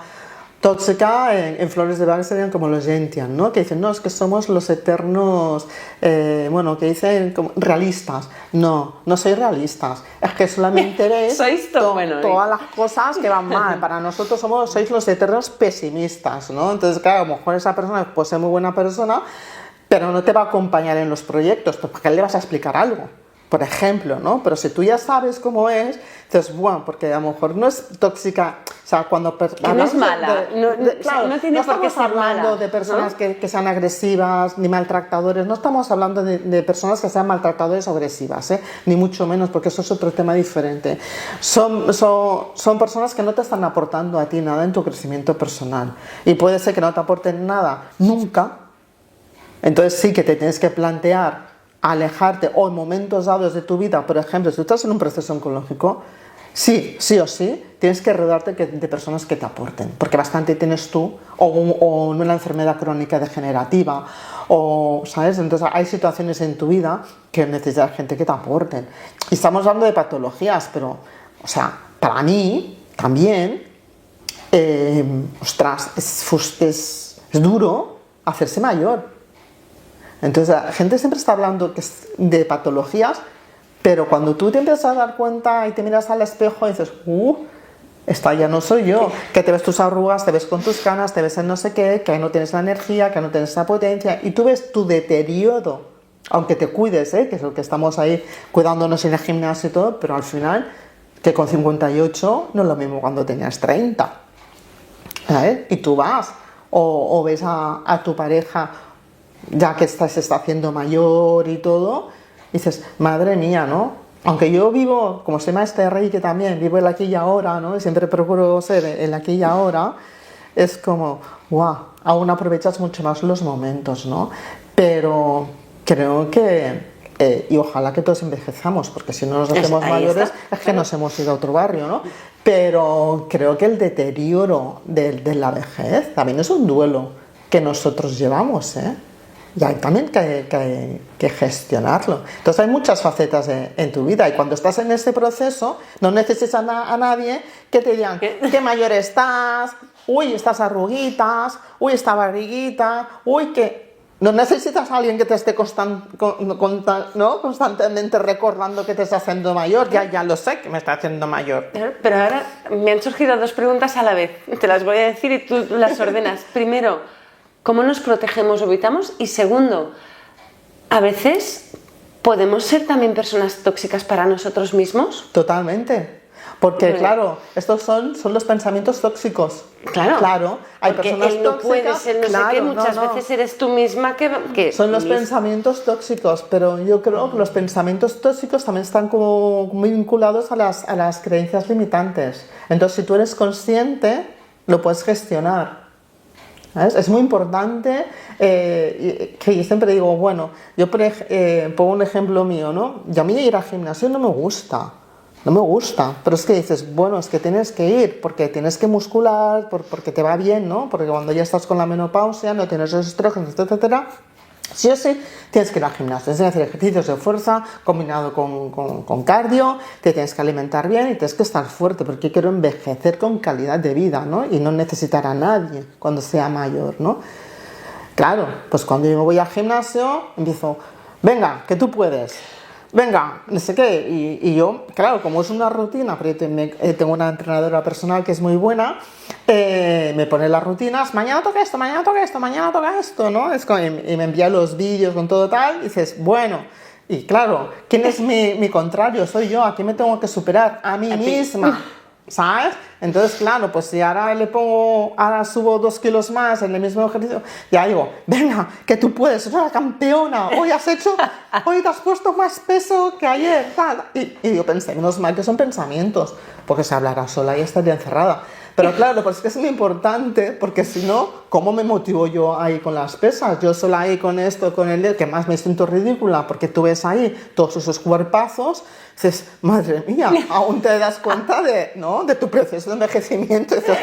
[SPEAKER 1] tóxica en Flores de Bach serían como los Gentian, ¿no? Que dicen, no, es que somos los eternos, que dicen como realistas. No sois realistas, es que solamente veis todas las cosas que van mal. Para nosotros sois los eternos pesimistas, ¿no? Entonces, claro, a lo mejor esa persona puede ser muy buena persona, pero no te va a acompañar en los proyectos, pues ¿para qué le vas a explicar algo? Por ejemplo, ¿no? Pero si tú ya sabes cómo es, dices, bueno, porque a lo mejor no es tóxica, o sea, cuando...
[SPEAKER 2] Que no es mala, no tiene por qué ser mala.
[SPEAKER 1] No estamos hablando de personas, ¿no?, que sean agresivas, ni maltratadores, no estamos hablando de personas que sean maltratadores o agresivas, ni mucho menos, porque eso es otro tema diferente. Son personas que no te están aportando a ti nada en tu crecimiento personal, y puede ser que no te aporten nada nunca. Entonces sí que te tienes que plantear alejarte, o en momentos dados de tu vida, por ejemplo, si tú estás en un proceso oncológico, sí o sí, tienes que rodearte de personas que te aporten, porque bastante tienes tú, o una enfermedad crónica degenerativa, o, ¿sabes? Entonces hay situaciones en tu vida que necesitas gente que te aporten. Y estamos hablando de patologías, pero, o sea, para mí también, es duro hacerse mayor. Entonces la gente siempre está hablando de patologías, pero cuando tú te empiezas a dar cuenta y te miras al espejo y dices, esta ya no soy yo, que te ves tus arrugas, te ves con tus canas, te ves en no sé qué, que no tienes la energía, que no tienes la potencia, y tú ves tu deterioro, aunque te cuides, que es lo que estamos ahí cuidándonos en el gimnasio y todo, pero al final, que con 58 no es lo mismo cuando tenías 30, ¿sabes? Y tú vas, o ves a tu pareja, ya que se está haciendo mayor y todo, dices, madre mía, ¿no? Aunque yo vivo, como soy maestra de Reiki también, vivo el aquí y ahora, ¿no? Y siempre procuro ser el aquí y ahora, es como, wow, aún aprovechas mucho más los momentos, ¿no? Pero creo que, y ojalá que todos envejezamos, porque si no nos hacemos mayores es que nos hemos ido a otro barrio, ¿no? Pero creo que el deterioro de la vejez también es un duelo que nosotros llevamos, ¿eh? Y hay también que gestionarlo. Entonces hay muchas facetas en tu vida y cuando estás en este proceso no necesitas a nadie que te digan qué mayor estás, uy, estas arruguitas, uy, esta barriguita, uy, que... No necesitas a alguien que te esté ¿no? constantemente recordando que te está haciendo mayor. Ya lo sé que me está haciendo mayor.
[SPEAKER 2] Pero ahora me han surgido dos preguntas a la vez. Te las voy a decir y tú las ordenas. Primero, ¿cómo nos protegemos o evitamos? Y segundo, a veces podemos ser también personas tóxicas para nosotros mismos.
[SPEAKER 1] Totalmente. Porque claro, estos son los pensamientos tóxicos.
[SPEAKER 2] Claro.
[SPEAKER 1] Hay
[SPEAKER 2] porque
[SPEAKER 1] personas
[SPEAKER 2] él no
[SPEAKER 1] tóxicas.
[SPEAKER 2] Puede ser, no sé qué, muchas veces eres tú misma que
[SPEAKER 1] son los pensamientos tóxicos, pero yo creo que los pensamientos tóxicos también están como muy vinculados a las creencias limitantes. Entonces, si tú eres consciente, lo puedes gestionar. ¿Sabes? Es muy importante que yo siempre digo, bueno, yo pongo un ejemplo mío, ¿no? Y a mí ir al gimnasio no me gusta, pero es que dices, bueno, es que tienes que ir, porque tienes que muscular, porque te va bien, ¿no? Porque cuando ya estás con la menopausia, no tienes los estrógenos, etcétera, sí o sí tienes que ir al gimnasio, tienes que hacer ejercicios de fuerza combinado con cardio, te tienes que alimentar bien y tienes que estar fuerte, porque quiero envejecer con calidad de vida, ¿no? Y no necesitar a nadie cuando sea mayor, ¿no? Claro, pues cuando yo me voy al gimnasio, empiezo, venga, que tú puedes. Venga, no sé qué, y yo, claro, como es una rutina, pero yo tengo una entrenadora personal que es muy buena, me pone las rutinas, mañana toca esto, mañana toca esto, mañana toca esto, ¿no? Y me envía los vídeos con todo tal, y dices, bueno, y claro, ¿quién es mi contrario? Soy yo, ¿a quién me tengo que superar? A mí misma, ¿sabes? Entonces, claro, pues si ahora subo 2 kilos más en el mismo ejercicio, ya digo, venga, que tú puedes, eres la campeona, hoy te has puesto más peso que ayer, tal. Y yo pensé, menos mal que son pensamientos, porque se hablará sola y estaría encerrada. Pero claro, pues es que es muy importante, porque si no, ¿cómo me motivo yo ahí con las pesas? Yo sola ahí con esto, con el que más me siento ridícula, porque tú ves ahí todos esos cuerpazos, dices, madre mía, aún te das cuenta de tu proceso de envejecimiento, dices,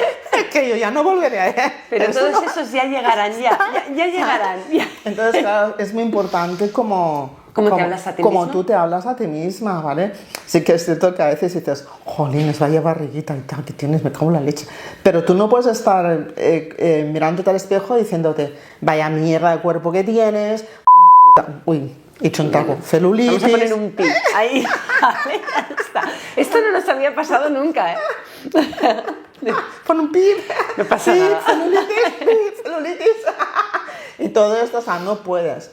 [SPEAKER 1] que yo ya no volveré a ir.
[SPEAKER 2] Pero todos esos ya llegarán, ya llegarán.
[SPEAKER 1] Entonces, claro, es muy importante como
[SPEAKER 2] te hablas a ti
[SPEAKER 1] como
[SPEAKER 2] misma.
[SPEAKER 1] tú te hablas a ti misma, ¿vale? Sí que es cierto que a veces dices, jolines, vaya barriguita y tal, que tienes, me cago en la leche. Pero tú no puedes estar mirándote al espejo diciéndote, vaya mierda de cuerpo que tienes, uy, he hecho un taco, celulitis.
[SPEAKER 2] Vamos a poner un pi. Ahí, vale, ya está. Esto no nos había pasado nunca, ¿eh?
[SPEAKER 1] Pon un pip.
[SPEAKER 2] No pasa nada.
[SPEAKER 1] Celulitis. Y todo esto, o sea, no puedes.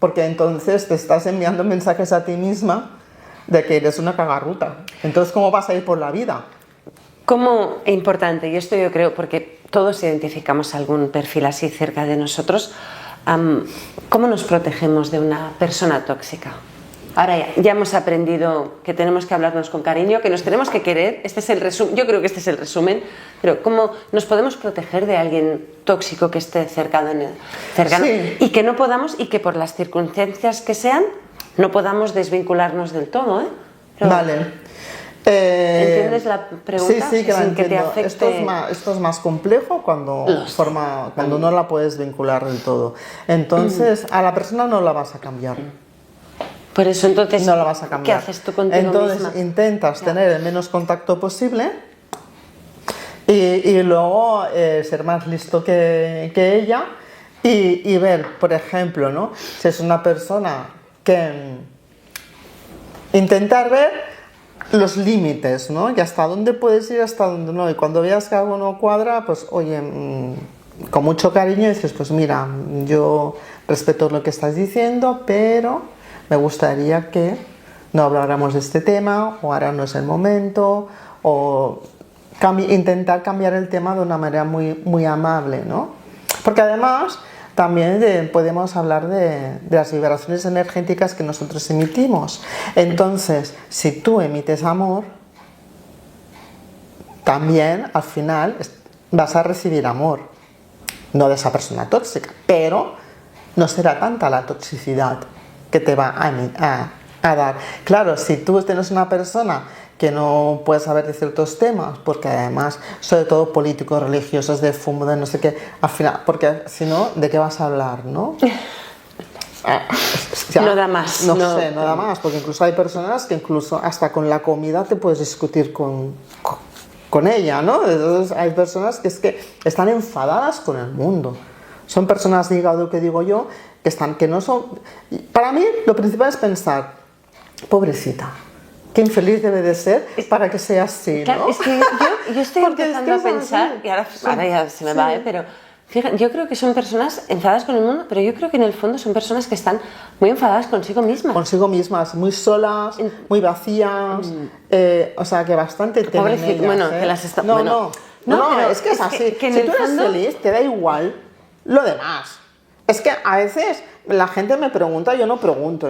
[SPEAKER 1] Porque entonces te estás enviando mensajes a ti misma de que eres una cagarruta. Entonces, ¿cómo vas a ir por la vida?
[SPEAKER 2] Como importante, y esto yo creo, porque todos identificamos algún perfil así cerca de nosotros, ¿cómo nos protegemos de una persona tóxica? Ahora ya hemos aprendido que tenemos que hablarnos con cariño, que nos tenemos que querer. Este es el resumen. Yo creo que este es el resumen. Pero ¿cómo nos podemos proteger de alguien tóxico que esté cercano
[SPEAKER 1] sí.
[SPEAKER 2] Y que no podamos, y que por las circunstancias que sean, no podamos desvincularnos del todo, ¿eh?
[SPEAKER 1] Pero, vale.
[SPEAKER 2] ¿Entiendes la pregunta?
[SPEAKER 1] Sí, que la entiendo.
[SPEAKER 2] Que te afecte...
[SPEAKER 1] Esto es más complejo cuando no la puedes vincular del todo. Entonces, a la persona no la vas a cambiar.
[SPEAKER 2] Por eso, entonces,
[SPEAKER 1] no la vas a cambiar.
[SPEAKER 2] ¿Qué haces tú contigo
[SPEAKER 1] entonces,
[SPEAKER 2] misma?
[SPEAKER 1] Intentas tener el menos contacto posible y luego ser más listo que ella y ver, por ejemplo, ¿no? Si es una persona que intentar ver los límites, ¿no? Y hasta dónde puedes ir, hasta dónde no. Y cuando veas que algo no cuadra, pues oye, con mucho cariño dices, pues mira, yo respeto lo que estás diciendo, pero me gustaría que no habláramos de este tema, o ahora no es el momento, o intentar cambiar el tema de una manera muy, muy amable, ¿no? Porque además también podemos hablar de las vibraciones energéticas que nosotros emitimos. Entonces, si tú emites amor, también al final vas a recibir amor, no de esa persona tóxica, pero no será tanta la toxicidad que te va a dar. Claro, si tú tienes una persona que no puede saber de ciertos temas, porque además, sobre todo políticos, religiosos, de fumo, de no sé qué, al final, porque si no, ¿de qué vas a hablar, no?
[SPEAKER 2] Ya, no da más.
[SPEAKER 1] No da más, porque incluso hay personas que incluso hasta con la comida te puedes discutir con ella, ¿no? Entonces hay personas que es que están enfadadas con el mundo. Son personas de hígado, que digo yo, que no son... Para mí lo principal es pensar, pobrecita, qué infeliz debe de ser para que sea así,
[SPEAKER 2] claro,
[SPEAKER 1] ¿no?
[SPEAKER 2] es que yo estoy empezando a pensar, y ahora ya se me va, pero fíjate, yo creo que son personas enfadadas con el mundo, pero yo creo que en el fondo son personas que están muy enfadadas consigo mismas.
[SPEAKER 1] Consigo mismas, muy solas, muy vacías, o sea, que bastante tienen ellas,
[SPEAKER 2] bueno, que las está...
[SPEAKER 1] No, es que es así.
[SPEAKER 2] Que
[SPEAKER 1] si tú eres feliz, te da igual lo demás. Es que a veces la gente me pregunta, yo no pregunto,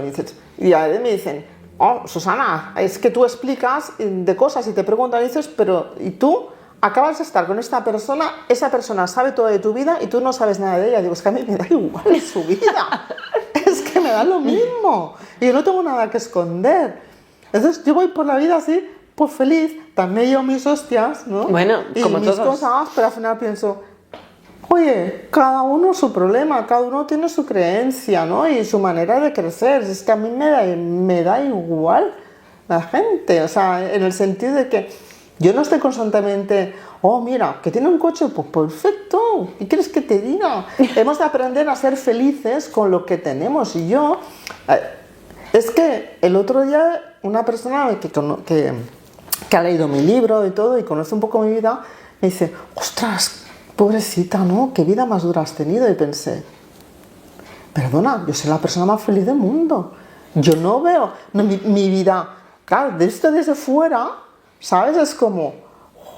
[SPEAKER 1] y a veces me dicen, oh, Susana, es que tú explicas de cosas y te preguntan y dices, pero ¿y tú? Acabas de estar con esta persona, esa persona sabe todo de tu vida y tú no sabes nada de ella. Digo, es que a mí me da igual su vida. Es que me da lo mismo. Y yo no tengo nada que esconder. Entonces yo voy por la vida así, pues feliz. También yo mis hostias, ¿no?
[SPEAKER 2] Bueno,
[SPEAKER 1] y
[SPEAKER 2] como
[SPEAKER 1] mis
[SPEAKER 2] todos.
[SPEAKER 1] cosas, pero al final pienso, oye, cada uno su problema, cada uno tiene su creencia, ¿no? Y su manera de crecer. Es que a mí me da igual la gente. O sea, en el sentido de que yo no estoy constantemente, oh, mira, que tiene un coche, pues perfecto, ¿qué quieres que te diga? Hemos de aprender a ser felices con lo que tenemos. Y yo, es que el otro día una persona que ha leído mi libro y todo y conoce un poco mi vida, me dice, ostras, pobrecita, ¿no? ¿Qué vida más dura has tenido? Y pensé, perdona, yo soy la persona más feliz del mundo. Yo no veo mi vida, claro, desde fuera, ¿sabes? Es como,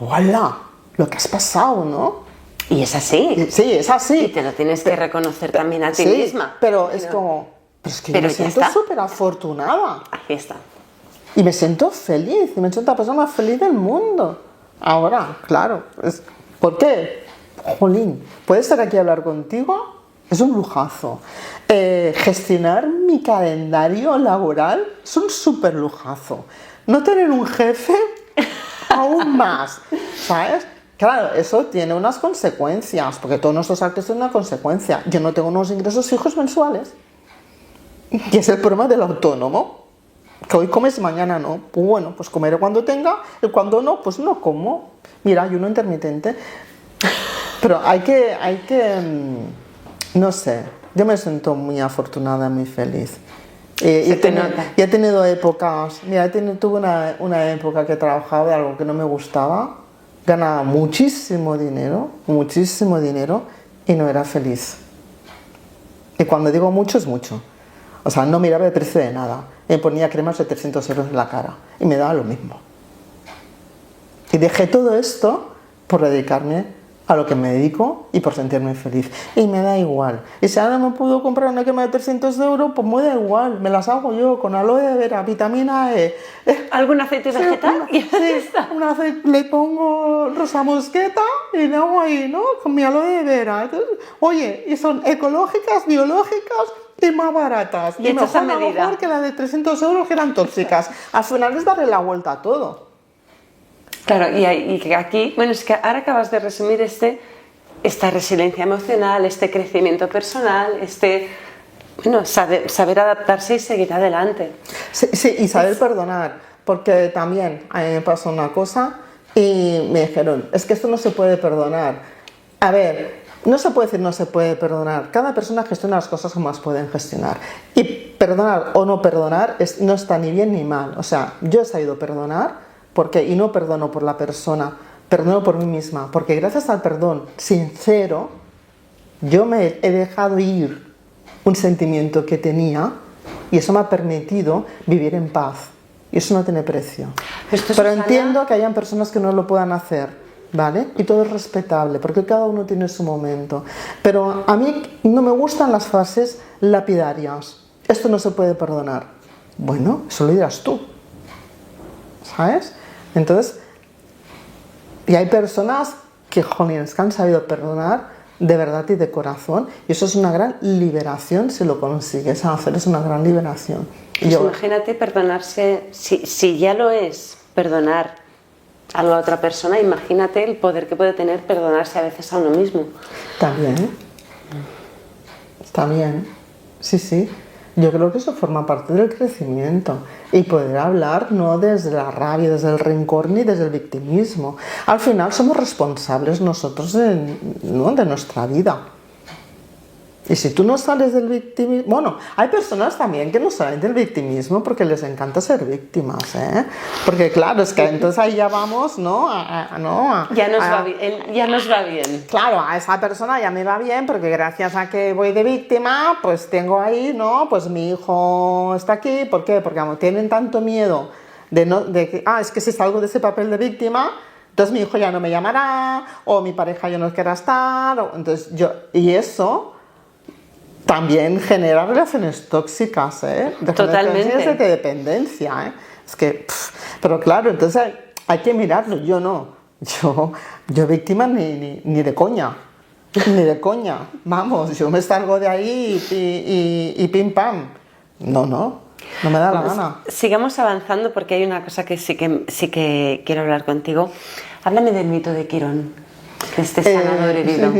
[SPEAKER 1] ¡hola! Lo que has pasado, ¿no?
[SPEAKER 2] Y es así.
[SPEAKER 1] Sí, es así.
[SPEAKER 2] Y te lo tienes que reconocer también a ti misma.
[SPEAKER 1] Pero es como, pero es que yo me siento súper afortunada.
[SPEAKER 2] Aquí está.
[SPEAKER 1] Y me siento feliz, y me siento la persona más feliz del mundo. Ahora, claro, ¿por qué? Jolín, ¿puedo estar aquí a hablar contigo? Es un lujazo. Gestionar mi calendario laboral es un súper lujazo. No tener un jefe, aún más, ¿sabes? Claro, eso tiene unas consecuencias, porque todos nuestros actos tienen una consecuencia. Yo no tengo unos ingresos fijos mensuales. Y es el problema del autónomo. Que hoy comes y mañana no. Pues bueno, pues comeré cuando tenga, y cuando no, pues no como. Mira, ayuno intermitente. Pero hay que no sé, yo me siento muy afortunada, muy feliz. Y he tenido épocas, mira, tuve una época que trabajaba de algo que no me gustaba, ganaba muchísimo dinero, y no era feliz. Y cuando digo mucho, es mucho. O sea, no miraba el precio de nada. Me ponía cremas de 300 euros en la cara y me daba lo mismo. Y dejé todo esto por dedicarme a lo que me dedico y por sentirme feliz. Y me da igual. Y si ahora no puedo comprar una crema de 300 euros, pues me da igual. Me las hago yo con aloe vera, vitamina E.
[SPEAKER 2] ¿Algún aceite vegetal?
[SPEAKER 1] Sí, un aceite, le pongo rosa mosqueta y le hago ahí, ¿no? Con mi aloe vera. Entonces, oye, y son ecológicas, biológicas y más baratas.
[SPEAKER 2] Y
[SPEAKER 1] mejor, a lo mejor que las de 300 euros que eran tóxicas. Al final es darle la vuelta a todo.
[SPEAKER 2] Claro, y que aquí, bueno, es que ahora acabas de resumir esta resiliencia emocional, este crecimiento personal, bueno, saber adaptarse y seguir adelante.
[SPEAKER 1] Sí, y saber perdonar, porque también a mí me pasó una cosa y me dijeron, es que esto no se puede perdonar. A ver, no se puede decir no se puede perdonar, cada persona gestiona las cosas como las pueden gestionar. Y perdonar o no perdonar no está ni bien ni mal, o sea, yo he sabido perdonar, y no perdono por la persona, perdono por mí misma, porque gracias al perdón sincero, yo me he dejado ir un sentimiento que tenía y eso me ha permitido vivir en paz. Y eso no tiene precio. Pero entiendo que hayan personas que no lo puedan hacer, ¿vale? Y todo es respetable, porque cada uno tiene su momento. Pero a mí no me gustan las frases lapidarias. Esto no se puede perdonar. Bueno, eso lo dirás tú, ¿sabes? Entonces, y hay personas que jóvenes que han sabido perdonar de verdad y de corazón, y eso es una gran liberación si lo consigues hacer, es una gran liberación.
[SPEAKER 2] Pues imagínate perdonarse, si ya lo es perdonar a la otra persona, imagínate el poder que puede tener perdonarse a veces a uno mismo.
[SPEAKER 1] También, sí. Yo creo que eso forma parte del crecimiento y poder hablar no desde la rabia, desde el rencor ni desde el victimismo. Al final somos responsables nosotros de nuestra vida. Y si tú no sales del victimismo... Bueno, hay personas también que no salen del victimismo porque les encanta ser víctimas, ¿eh? Porque claro, es que entonces ahí ya vamos, ¿no?
[SPEAKER 2] Ya nos va bien.
[SPEAKER 1] Claro, a esa persona ya me va bien porque gracias a que voy de víctima, pues tengo ahí, ¿no? Pues mi hijo está aquí. ¿Por qué? Porque como tienen tanto miedo de que, es que si salgo de ese papel de víctima... Entonces mi hijo ya no me llamará, o mi pareja ya no quiera estar, y eso también genera relaciones tóxicas, ¿eh?
[SPEAKER 2] Totalmente.
[SPEAKER 1] De dependencia, ¿eh? Es que, pero claro, entonces hay que mirarlo. Yo víctima ni de coña, Vamos, yo me salgo de ahí y pim pam. No me da la gana.
[SPEAKER 2] Sigamos avanzando porque hay una cosa que sí que quiero hablar contigo. Háblame del mito de Quirón. Este sanador herido.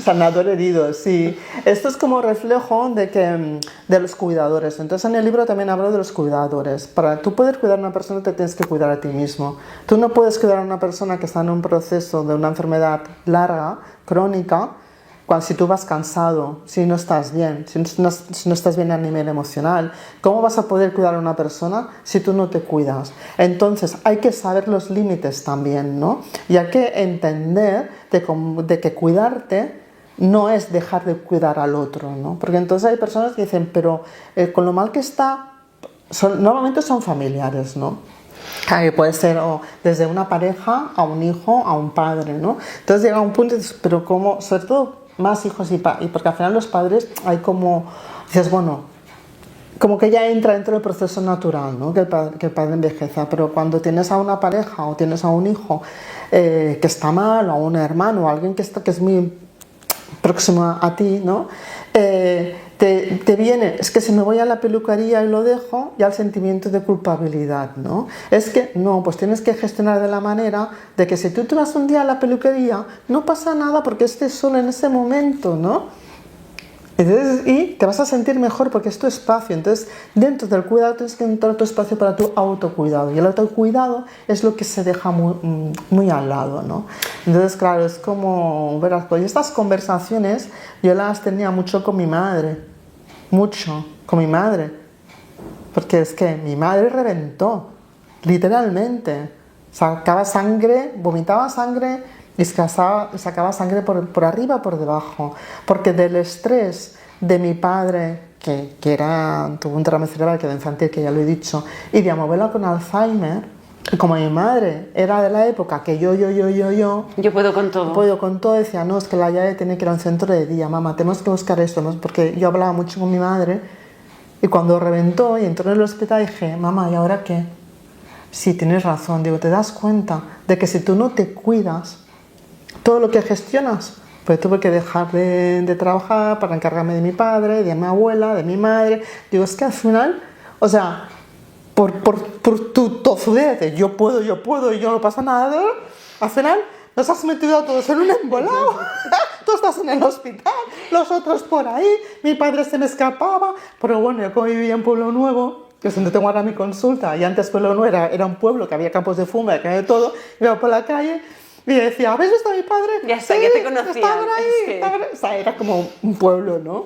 [SPEAKER 1] Sanador herido, sí. Esto es como reflejo de los cuidadores. Entonces en el libro también hablo de los cuidadores. Para tú poder cuidar a una persona te tienes que cuidar a ti mismo. Tú no puedes cuidar a una persona que está en un proceso de una enfermedad larga, crónica, si tú vas cansado, si no estás bien, si no estás bien a nivel emocional. ¿Cómo vas a poder cuidar a una persona si tú no te cuidas? Entonces hay que saber los límites también, ¿no? Y hay que entender de que cuidarte no es dejar de cuidar al otro, ¿no? Porque entonces hay personas que dicen, pero con lo mal que está, normalmente son familiares, ¿no? Que puede ser desde una pareja a un hijo, a un padre, ¿no? Entonces llega un punto y dices, pero ¿cómo? Sobre todo más hijos y porque al final los padres hay como, dices, bueno, como que ya entra dentro del proceso natural, ¿no? que el padre envejeza, pero cuando tienes a una pareja o tienes a un hijo que está mal, o a un hermano, o a alguien que es muy próximo a ti, ¿no? Te viene, es que si me voy a la peluquería y lo dejo, ya el sentimiento de culpabilidad, ¿no? Es que no, pues tienes que gestionar de la manera de que si tú te vas un día a la peluquería, no pasa nada porque estés solo en ese momento, ¿no? Entonces, y te vas a sentir mejor porque es tu espacio. Entonces, dentro del cuidado tienes que encontrar tu espacio para tu autocuidado. Y el autocuidado es lo que se deja muy al lado, ¿no? Entonces, claro, es como, verás, pues estas conversaciones yo las tenía mucho con mi madre. Porque es que mi madre reventó, literalmente. Sacaba sangre, vomitaba sangre y sacaba sangre por arriba, por debajo, porque del estrés de mi padre, que tuvo un derrame cerebral, quedó infantil, que ya lo he dicho, y de mi abuela con Alzheimer, y como mi madre era de la época que yo
[SPEAKER 2] puedo con todo,
[SPEAKER 1] decía, no, es que la Yaya tiene que ir a un centro de día, mamá, tenemos que buscar esto, ¿no? Porque yo hablaba mucho con mi madre, y cuando reventó y entró en el hospital dije, mamá, ¿y ahora qué? Sí, tienes razón, digo, ¿te das cuenta de que si tú no te cuidas, todo lo que gestionas? Pues tuve que dejar de trabajar para encargarme de mi padre, de mi abuela, de mi madre. Digo, es que al final, o sea, por tu tozudez de yo puedo y yo no pasa nada, al final nos has metido a todos en un embolado. Tú estás en el hospital, los otros por ahí, mi padre se me escapaba. Pero bueno, yo como vivía en Pueblo Nuevo, que es donde tengo ahora mi consulta, y antes Pueblo Nuevo era un pueblo que había campos de fumba, que había de todo, iba por la calle y decía, ¿habéis visto a mi padre?
[SPEAKER 2] Ya está, sí, ya te conocía.
[SPEAKER 1] Estaba ahí, O sea, era como un pueblo, ¿no?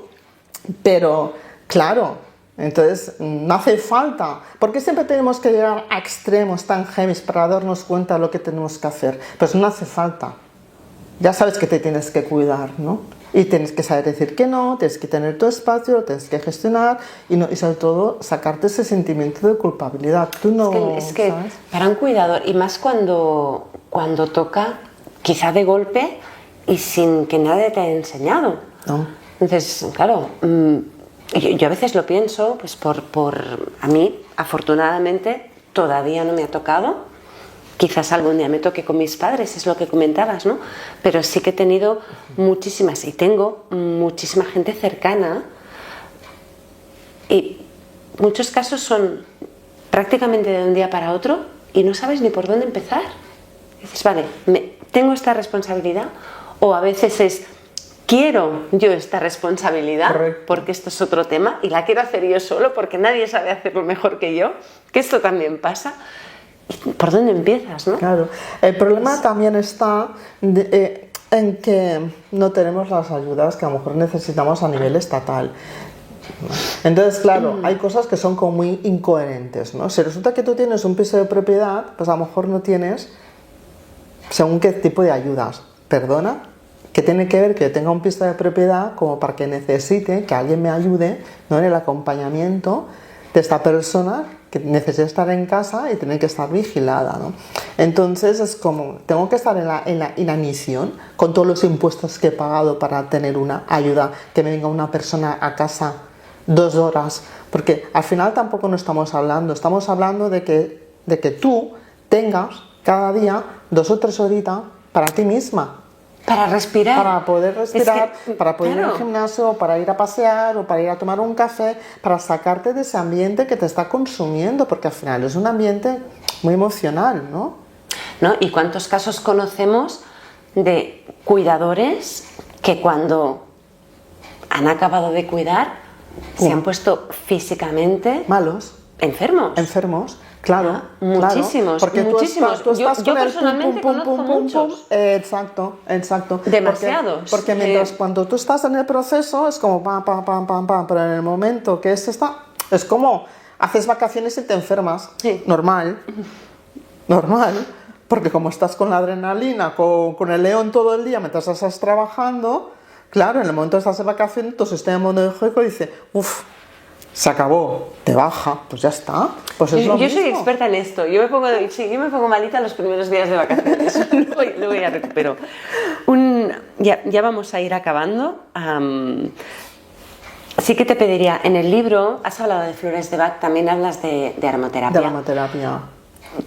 [SPEAKER 1] Pero, claro, entonces no hace falta, porque siempre tenemos que llegar a extremos tan heavy para darnos cuenta de lo que tenemos que hacer. Pues no hace falta. Ya sabes que te tienes que cuidar, ¿no? Y tienes que saber decir que no, tienes que tener tu espacio, lo tienes que gestionar y sobre todo sacarte ese sentimiento de culpabilidad. Tú no,
[SPEAKER 2] es que para un cuidador, y más cuando toca, quizá de golpe y sin que nadie te haya enseñado.
[SPEAKER 1] No.
[SPEAKER 2] Entonces, claro, yo a veces lo pienso, pues a mí, afortunadamente, todavía no me ha tocado, quizás algún día me toque con mis padres, es lo que comentabas, ¿no? Pero sí que he tenido muchísimas y tengo muchísima gente cercana y muchos casos son prácticamente de un día para otro y no sabes ni por dónde empezar. Dices, vale, tengo esta responsabilidad, o a veces es, quiero yo esta responsabilidad,
[SPEAKER 1] correcto,
[SPEAKER 2] porque esto es otro tema y la quiero hacer yo solo porque nadie sabe hacerlo mejor que yo, que esto también pasa. ¿Por dónde empiezas, no?
[SPEAKER 1] Claro, el problema también está en que no tenemos las ayudas que a lo mejor necesitamos a nivel estatal. Entonces, claro, hay cosas que son como muy incoherentes, ¿no? Si resulta que tú tienes un piso de propiedad, pues a lo mejor no tienes según qué tipo de ayudas. Perdona, que tiene que ver que yo tenga un piso de propiedad como para que necesite que alguien me ayude, ¿no?, en el acompañamiento de esta persona que necesita estar en casa y tiene que estar vigilada, ¿no? Entonces es como, tengo que estar en la inanición con todos los impuestos que he pagado para tener una ayuda, que me venga una persona a casa 2 horas, porque al final tampoco no estamos hablando de que tú tengas cada día 2 o 3 horitas para ti misma.
[SPEAKER 2] Para respirar.
[SPEAKER 1] Para poder respirar,
[SPEAKER 2] Es que,
[SPEAKER 1] para poder ir al gimnasio, para ir a pasear o para ir a tomar un café, para sacarte de ese ambiente que te está consumiendo, porque al final es un ambiente muy emocional, ¿no?
[SPEAKER 2] ¿No? ¿Y cuántos casos conocemos de cuidadores que cuando han acabado de cuidar se han puesto físicamente
[SPEAKER 1] malos,
[SPEAKER 2] enfermos?
[SPEAKER 1] Claro,
[SPEAKER 2] muchísimos,
[SPEAKER 1] porque
[SPEAKER 2] muchísimos.
[SPEAKER 1] Tú estás
[SPEAKER 2] yo
[SPEAKER 1] con el
[SPEAKER 2] personalmente conozco muchos.
[SPEAKER 1] Exacto.
[SPEAKER 2] Demasiados.
[SPEAKER 1] Porque mientras cuando tú estás en el proceso es como pam, pam, pam, pam, pam, pero en el momento que es como haces vacaciones y te enfermas.
[SPEAKER 2] Sí.
[SPEAKER 1] Normal, porque como estás con la adrenalina, con el león todo el día mientras estás trabajando, claro, en el momento que estás de vacaciones, tu sistema inmunológico dice, uff, se acabó, te baja, pues ya está. Pues es lo
[SPEAKER 2] yo
[SPEAKER 1] mismo.
[SPEAKER 2] soy experta en esto. Yo me pongo malita los primeros días de vacaciones. luego ya recupero. Ya vamos a ir acabando. Sí que te pediría, en el libro has hablado de flores de Bach, también hablas de aromaterapia.
[SPEAKER 1] De aromaterapia.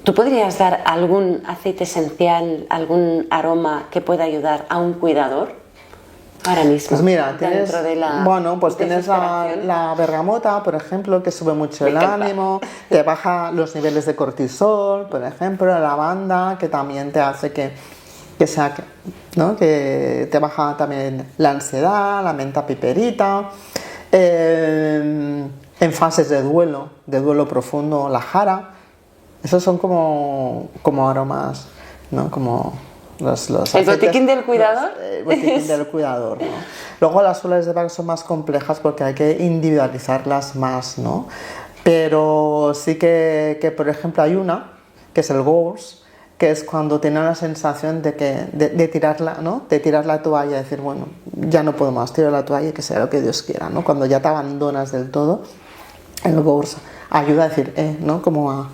[SPEAKER 2] ¿Tú podrías dar algún aceite esencial, algún aroma que pueda ayudar a un cuidador ahora mismo?
[SPEAKER 1] Pues mira, tienes
[SPEAKER 2] tienes
[SPEAKER 1] la bergamota, por ejemplo, que sube mucho el ánimo, te baja los niveles de cortisol, por ejemplo, la lavanda, que también te hace que te baja también la ansiedad, la menta piperita. En fases de duelo profundo, la jara. Esos son como aromas, ¿no? Como los
[SPEAKER 2] ¿El
[SPEAKER 1] aceites,
[SPEAKER 2] botiquín del cuidador?
[SPEAKER 1] El botiquín del cuidador, ¿no? Luego las flores de Bach son más complejas porque hay que individualizarlas más, ¿no? Pero sí que por ejemplo, hay una, que es el Gors, que es cuando tiene la sensación de tirarla, ¿no? De tirar la toalla, decir, bueno, ya no puedo más, tiro la toalla y que sea lo que Dios quiera, ¿no? Cuando ya te abandonas del todo, el Gors ayuda a decir, ¿no? Como a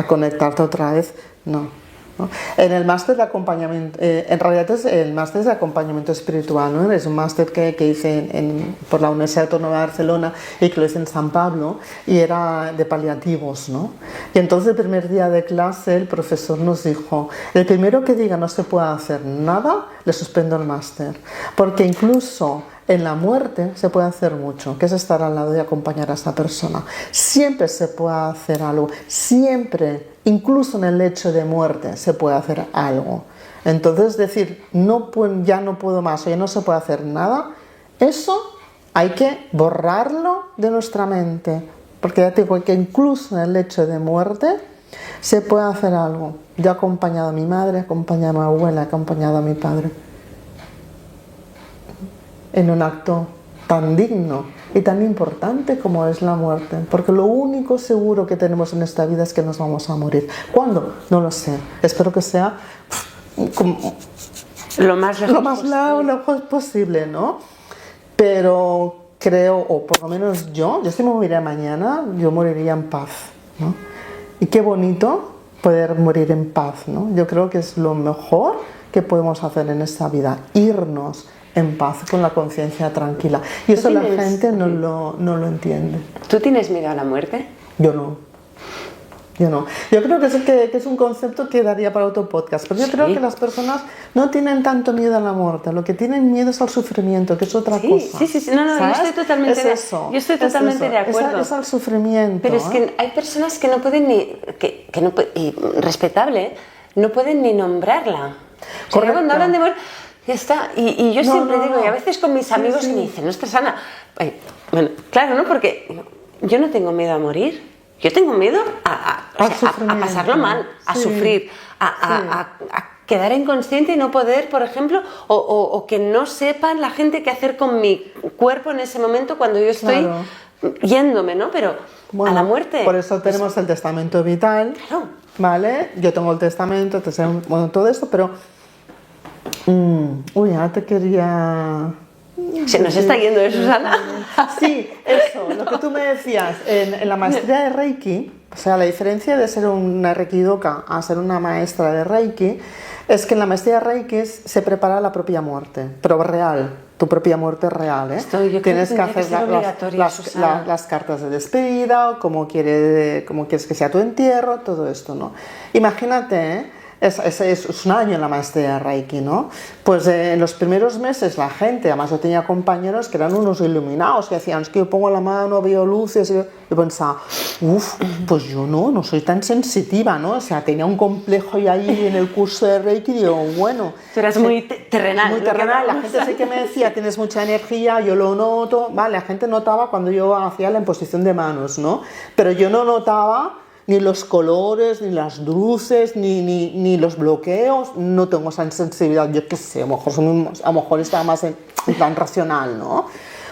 [SPEAKER 1] conectarte otra vez, ¿no? En el máster de acompañamiento, en realidad es el máster de acompañamiento espiritual, ¿no? Es un máster que hice por la Universidad Autónoma de Barcelona y que lo hice en San Pablo y era de paliativos, ¿no? Y entonces el primer día de clase el profesor nos dijo, el primero que diga no se puede hacer nada, le suspendo el máster, porque incluso en la muerte se puede hacer mucho, que es estar al lado y acompañar a esa persona. Siempre se puede hacer algo, siempre, incluso en el lecho de muerte se puede hacer algo. Entonces decir, ya no puedo más o ya no se puede hacer nada, eso hay que borrarlo de nuestra mente, porque ya te digo que incluso en el lecho de muerte se puede hacer algo. Yo he acompañado a mi madre, he acompañado a mi abuela, he acompañado a mi padre en un acto tan digno y tan importante como es la muerte, porque lo único seguro que tenemos en esta vida es que nos vamos a morir. ¿Cuándo? No lo sé. Espero que sea
[SPEAKER 2] lo más
[SPEAKER 1] lejos posible, ¿no? Pero creo, o por lo menos yo si me moriría mañana, yo moriría en paz, ¿no? Y qué bonito poder morir en paz, ¿no? Yo creo que es lo mejor que podemos hacer en esta vida, irnos en paz, con la conciencia tranquila. Y eso la gente no lo entiende.
[SPEAKER 2] ¿Tú tienes miedo a la muerte?
[SPEAKER 1] Yo no. Yo no. Yo creo que es un concepto que daría para otro podcast. Pero yo creo que las personas no tienen tanto miedo a la muerte. Lo que tienen miedo es al sufrimiento, que es otra cosa.
[SPEAKER 2] Sí. No, yo estoy totalmente,
[SPEAKER 1] yo estoy totalmente
[SPEAKER 2] de acuerdo.
[SPEAKER 1] Es al sufrimiento.
[SPEAKER 2] Pero es que hay personas que no pueden ni... y respetable, no pueden ni nombrarla. O sea, cuando hablan de muerte... Ya está. Y yo siempre digo, y a veces con mis amigos me dicen, ostras, Ana... Bueno, claro, ¿no? Porque yo no tengo miedo a morir. Yo tengo miedo a pasarlo mal, a sufrir, a quedar inconsciente y no poder, por ejemplo, o que no sepan la gente qué hacer con mi cuerpo en ese momento cuando yo estoy yéndome, ¿no? Pero a la muerte...
[SPEAKER 1] Por eso tenemos el testamento vital, ¿vale? Yo tengo el testamento, bueno, todo esto, pero... ahora te quería...
[SPEAKER 2] Se nos está yendo de Susana.
[SPEAKER 1] Sí, eso, lo que tú me decías, en la maestría de Reiki, o sea, la diferencia de ser una Reikidoka a ser una maestra de Reiki es que en la maestría de Reiki se prepara la propia muerte, pero real, tu propia muerte real, ¿eh? Tienes que hacer las cartas de despedida, o cómo quieres que sea tu entierro, todo esto, ¿no? Imagínate, ¿eh? Es un año en la maestría de Reiki, ¿no? Pues en los primeros meses la gente, además yo tenía compañeros que eran unos iluminados, que decían, es que yo pongo la mano, veo luces, y yo pensaba, pues yo no soy tan sensitiva, ¿no? O sea, tenía un complejo y ahí en el curso de Reiki, y digo, bueno...
[SPEAKER 2] Tú eras muy terrenal.
[SPEAKER 1] Muy terrenal, la gente sí que me decía, tienes mucha energía, yo lo noto, vale, la gente notaba cuando yo hacía la imposición de manos, ¿no? Pero yo no notaba... ni los colores, ni las luces, ni los bloqueos, no tengo esa sensibilidad, yo qué sé, a lo mejor estaba más en plan racional, ¿no?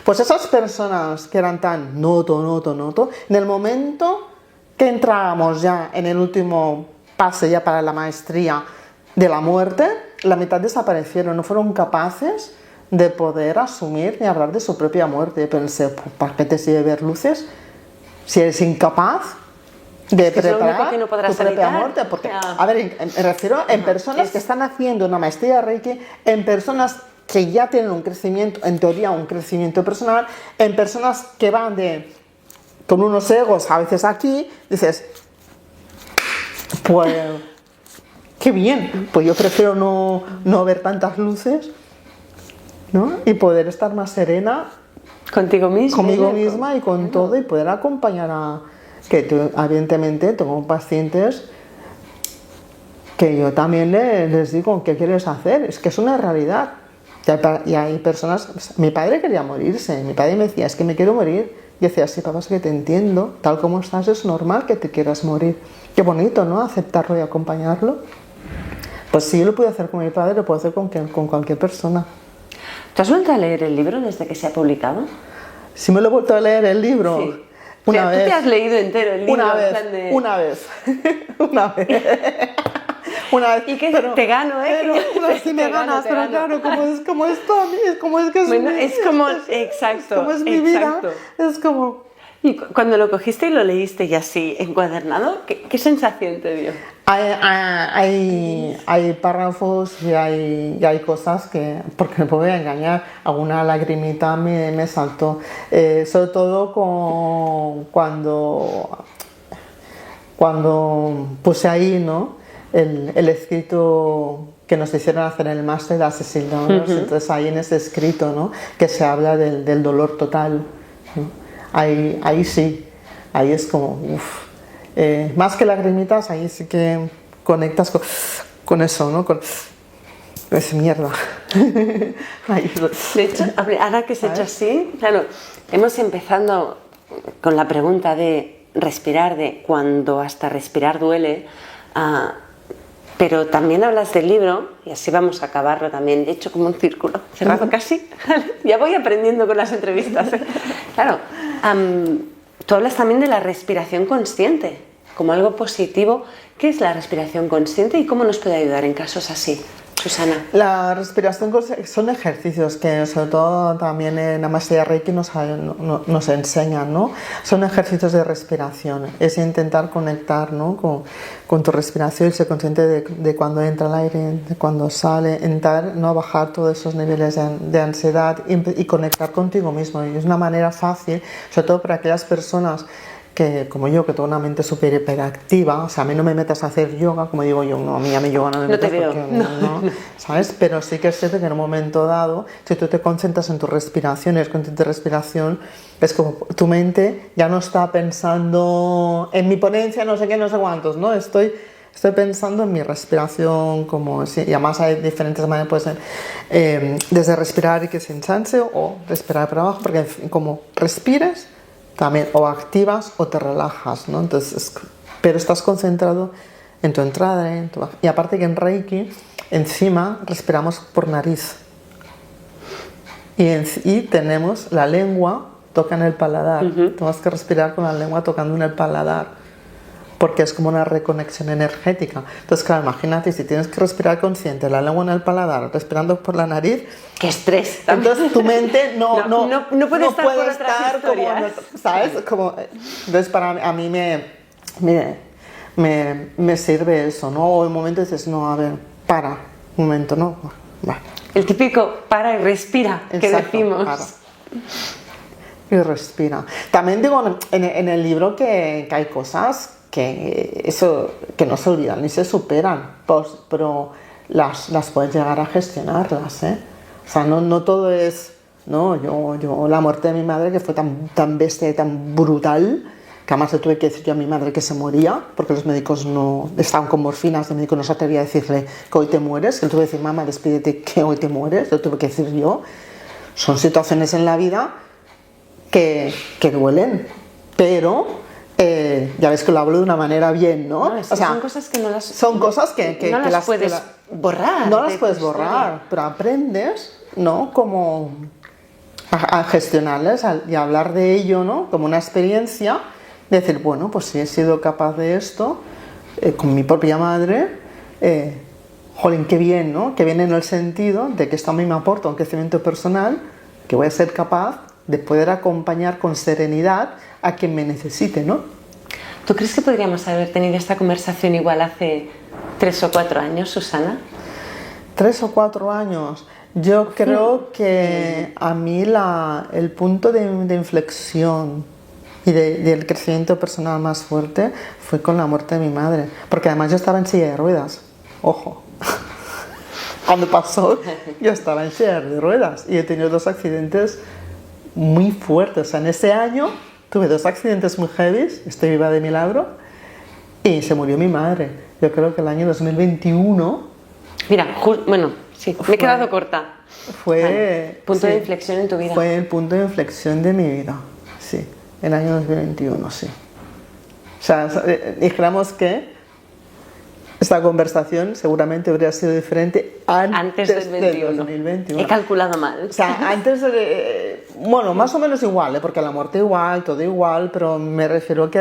[SPEAKER 1] Pues esas personas que eran tan noto, en el momento que entrábamos ya en el último pase ya para la maestría de la muerte, la mitad desaparecieron, no fueron capaces de poder asumir ni hablar de su propia muerte. Y pensé, ¿para qué te sirve ver luces si eres incapaz de preparar
[SPEAKER 2] que no
[SPEAKER 1] tu propia muerte? Porque, a ver, me refiero en personas que están haciendo una maestría de Reiki, en personas que ya tienen un crecimiento, en teoría un crecimiento personal, en personas que van con unos egos a veces aquí, dices, pues qué bien, pues yo prefiero no ver tantas luces, ¿no? Y poder estar más serena
[SPEAKER 2] conmigo
[SPEAKER 1] misma y con todo, y poder acompañar evidentemente tengo pacientes que yo también les digo, ¿qué quieres hacer? Es que es una realidad. Y hay personas, mi padre quería morirse, mi padre me decía, es que me quiero morir. Y decía, sí, papá, es que te entiendo, tal como estás es normal que te quieras morir. Qué bonito, ¿no? Aceptarlo y acompañarlo. Pues si yo lo puedo hacer con mi padre, lo puedo hacer con cualquier persona.
[SPEAKER 2] ¿Tú has vuelto a leer el libro desde que se ha publicado?
[SPEAKER 1] Si me lo he vuelto a leer el libro...
[SPEAKER 2] Sí. Una vez. ¿Tú te has leído entero el libro?
[SPEAKER 1] Una vez.
[SPEAKER 2] Y que te gano, ¿eh?
[SPEAKER 1] Pero sí me ganas, pero claro, como es todo a mí, como es mi vida, es como...
[SPEAKER 2] Y cuando lo cogiste y lo leíste y así encuadernado, ¿qué sensación te dio?
[SPEAKER 1] Hay párrafos y hay cosas que, porque me voy a engañar, alguna lagrimita me saltó, sobre todo cuando puse ahí, ¿no? el escrito que nos hicieron hacer en el máster de Cecil Downers. Entonces ahí en ese escrito, ¿no? Que se habla del dolor total, ¿no? Ahí sí, ahí es como, más que lagrimitas, ahí sí que conectas con eso, ¿no? Es mierda.
[SPEAKER 2] De hecho, ahora que se ha hecho así, claro, hemos empezado con la pregunta de respirar, de cuando hasta respirar duele, pero también hablas del libro, y así vamos a acabarlo también, de hecho como un círculo, cerrado casi. Ya voy aprendiendo con las entrevistas. Claro, tú hablas también de la respiración consciente, como algo positivo. ¿Qué es la respiración consciente y cómo nos puede ayudar en casos así, Susana?
[SPEAKER 1] La respiración consciente son ejercicios que sobre todo también en la maestría Reiki nos enseñan, ¿no? Son ejercicios de respiración, es intentar conectar, ¿no? con tu respiración y ser consciente de cuando entra el aire, de cuando sale, intentar, ¿no? Bajar todos esos niveles de ansiedad y conectar contigo mismo. Y es una manera fácil, sobre todo para aquellas personas que como yo, que tengo una mente súper hiperactiva, o sea, a mí no me metas a hacer yoga, como digo yo, no, a mí yoga no me
[SPEAKER 2] No te
[SPEAKER 1] metas
[SPEAKER 2] veo.
[SPEAKER 1] porque no, ¿sabes? Pero sí que es cierto que en un momento dado, si tú te concentras en tu respiración, eres consciente de respiración, es como tu mente ya no está pensando en mi ponencia, no sé qué, no sé cuántos, ¿no? Estoy pensando en mi respiración, como y además hay diferentes maneras, puede ser desde respirar y que se ensanche o respirar para abajo, porque como respires, también o activas o te relajas, ¿no? Entonces, pero estás concentrado en tu entrada, y aparte que en Reiki, encima respiramos por nariz y tenemos la lengua toca en el paladar, tenemos que respirar con la lengua tocando en el paladar, porque es como una reconexión energética. Entonces, claro, imagínate, si tienes que respirar consciente, la lengua en el paladar, respirando por la nariz...
[SPEAKER 2] ¡Qué estrés!
[SPEAKER 1] Entonces tu mente no
[SPEAKER 2] puede estar por otras historias.
[SPEAKER 1] como, ¿sabes? Como, entonces, a mí me sirve eso, ¿no? O en un momento dices, no, a ver, para, un momento, ¿no? Va.
[SPEAKER 2] El típico para y respira.
[SPEAKER 1] Exacto,
[SPEAKER 2] que decimos.
[SPEAKER 1] Para. Y respira. También digo en el libro que hay cosas que no se olvidan ni se superan, pues, pero las puedes llegar a gestionarlas, ¿eh? O sea, no todo es, no, yo la muerte de mi madre, que fue tan bestia y tan brutal, que además le tuve que decir yo a mi madre que se moría, porque los médicos no estaban con morfinas, el médico no se atrevía a decirle que hoy te mueres, que le tuve que decir, mamá, despídete que hoy te mueres, lo tuve que decir yo. Son situaciones en la vida que duelen, pero ya ves que lo hablo de una manera bien, ¿no?
[SPEAKER 2] O sea, son cosas que no las...
[SPEAKER 1] Son cosas que
[SPEAKER 2] no las puedes borrar.
[SPEAKER 1] No las puedes borrar, pero aprendes, ¿no? Como a gestionarlas y a hablar de ello, ¿no? Como una experiencia, de decir, bueno, pues si he sido capaz de esto, con mi propia madre, jolín, qué bien, ¿no? Qué bien en el sentido de que esto a mí me aporta un crecimiento personal, que voy a ser capaz de poder acompañar con serenidad a quien me necesite, ¿no?
[SPEAKER 2] ¿Tú crees que podríamos haber tenido esta conversación igual hace 3 o 4 años, Susana?
[SPEAKER 1] 3 o 4 años. Yo creo que a mí el punto de inflexión y del crecimiento personal más fuerte fue con la muerte de mi madre, porque además yo estaba en silla de ruedas, ojo. Cuando pasó, yo estaba en silla de ruedas y he tenido 2 accidentes muy fuertes. O sea, en ese año tuve 2 accidentes muy heavy, estoy viva de milagro, y se murió mi madre. Yo creo que el año 2021...
[SPEAKER 2] Mira, bueno, sí, me he quedado corta.
[SPEAKER 1] Fue...
[SPEAKER 2] Punto de inflexión en tu vida.
[SPEAKER 1] Fue el punto de inflexión de mi vida, sí. El año 2021, sí. O sea, dijéramos que esta conversación seguramente habría sido diferente antes del 2021.
[SPEAKER 2] He calculado mal.
[SPEAKER 1] O sea, antes bueno, más o menos igual, porque la muerte igual, todo igual, pero me refiero que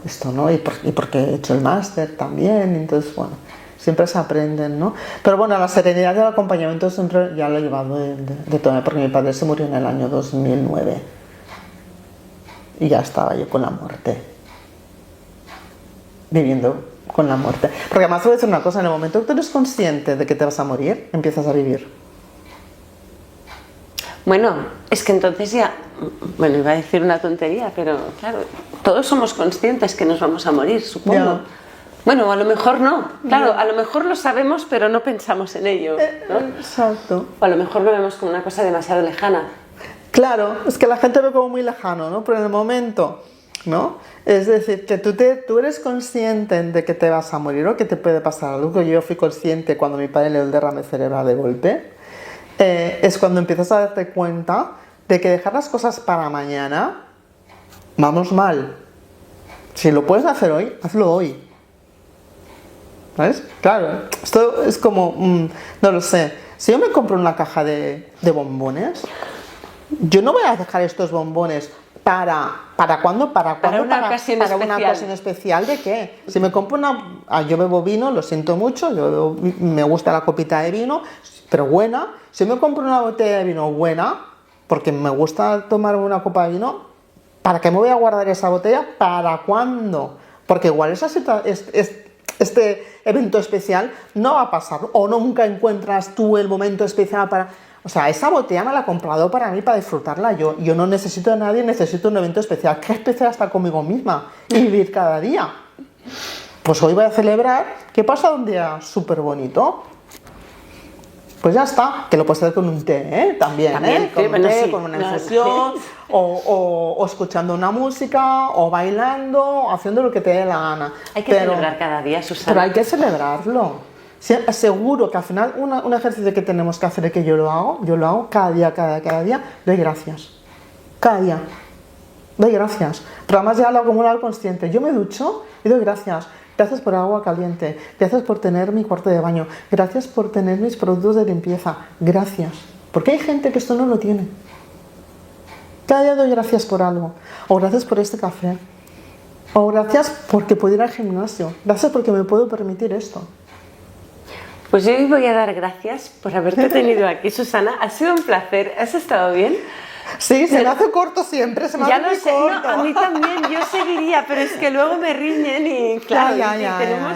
[SPEAKER 1] esto, ¿no? Y porque he hecho el máster también, entonces, bueno, siempre se aprenden, ¿no? Pero bueno, la serenidad del acompañamiento siempre ya lo he llevado de todo, porque mi padre se murió en el año 2009 y ya estaba yo con la muerte, viviendo con la muerte. Porque además te voy a decir una cosa, en el momento que tú eres consciente de que te vas a morir, empiezas a vivir.
[SPEAKER 2] Bueno, es que entonces ya, bueno, iba a decir una tontería, pero claro, todos somos conscientes que nos vamos a morir, supongo.
[SPEAKER 1] Ya.
[SPEAKER 2] Bueno, a lo mejor no, claro, a lo mejor lo sabemos, pero no pensamos en ello, ¿no?
[SPEAKER 1] Exacto.
[SPEAKER 2] O a lo mejor lo vemos como una cosa demasiado lejana.
[SPEAKER 1] Claro, es que la gente lo ve como muy lejano, ¿no? Pero en el momento, ¿no? Es decir, que tú eres consciente de que te vas a morir o que te puede pasar algo. Yo fui consciente cuando mi padre le dio el derrame cerebral de golpe. Es cuando empiezas a darte cuenta de que dejar las cosas para mañana, vamos mal. Si lo puedes hacer hoy, hazlo hoy. ¿Sabes? Claro, esto es como, no lo sé. Si yo me compro una caja de bombones, yo no voy a dejar estos bombones ¿para cuándo? ¿Para
[SPEAKER 2] una ocasión
[SPEAKER 1] especial de qué? Si me compro yo bebo vino, lo siento mucho, me gusta la copita de vino, pero buena. Si me compro una botella de vino buena, porque me gusta tomar una copa de vino, ¿para qué me voy a guardar esa botella? ¿Para cuándo? Porque igual este evento especial, no va a pasar. O nunca encuentras tú el momento especial para... O sea, esa botella me la he comprado para mí, para disfrutarla yo. Yo no necesito de nadie, necesito un evento especial. ¿Qué especial estar conmigo misma y vivir cada día? Pues hoy voy a celebrar que pasa un día súper bonito. Pues ya está, que lo puedes hacer con un té, también, con un té, con una infusión, o escuchando una música, o bailando, o haciendo lo que te dé la gana.
[SPEAKER 2] Hay que celebrar cada día, Susana.
[SPEAKER 1] Pero hay que celebrarlo. Seguro que al final un ejercicio que tenemos que hacer es que yo lo hago cada día, doy gracias. Cada día. Doy gracias. Pero además ya lo hago como un algo consciente. Yo me ducho y doy gracias. Gracias por agua caliente, gracias por tener mi cuarto de baño, gracias por tener mis productos de limpieza, gracias. Porque hay gente que esto no lo tiene. Cada día doy gracias por algo, o gracias por este café, o gracias porque puedo ir al gimnasio, gracias porque me puedo permitir esto.
[SPEAKER 2] Pues yo hoy voy a dar gracias por haberte tenido aquí, Susana. Ha sido un placer. ¿Has estado bien?
[SPEAKER 1] Sí, se me hace corto siempre, se me hace muy corto.
[SPEAKER 2] No, a mí también, yo seguiría, pero es que luego me riñen y claro,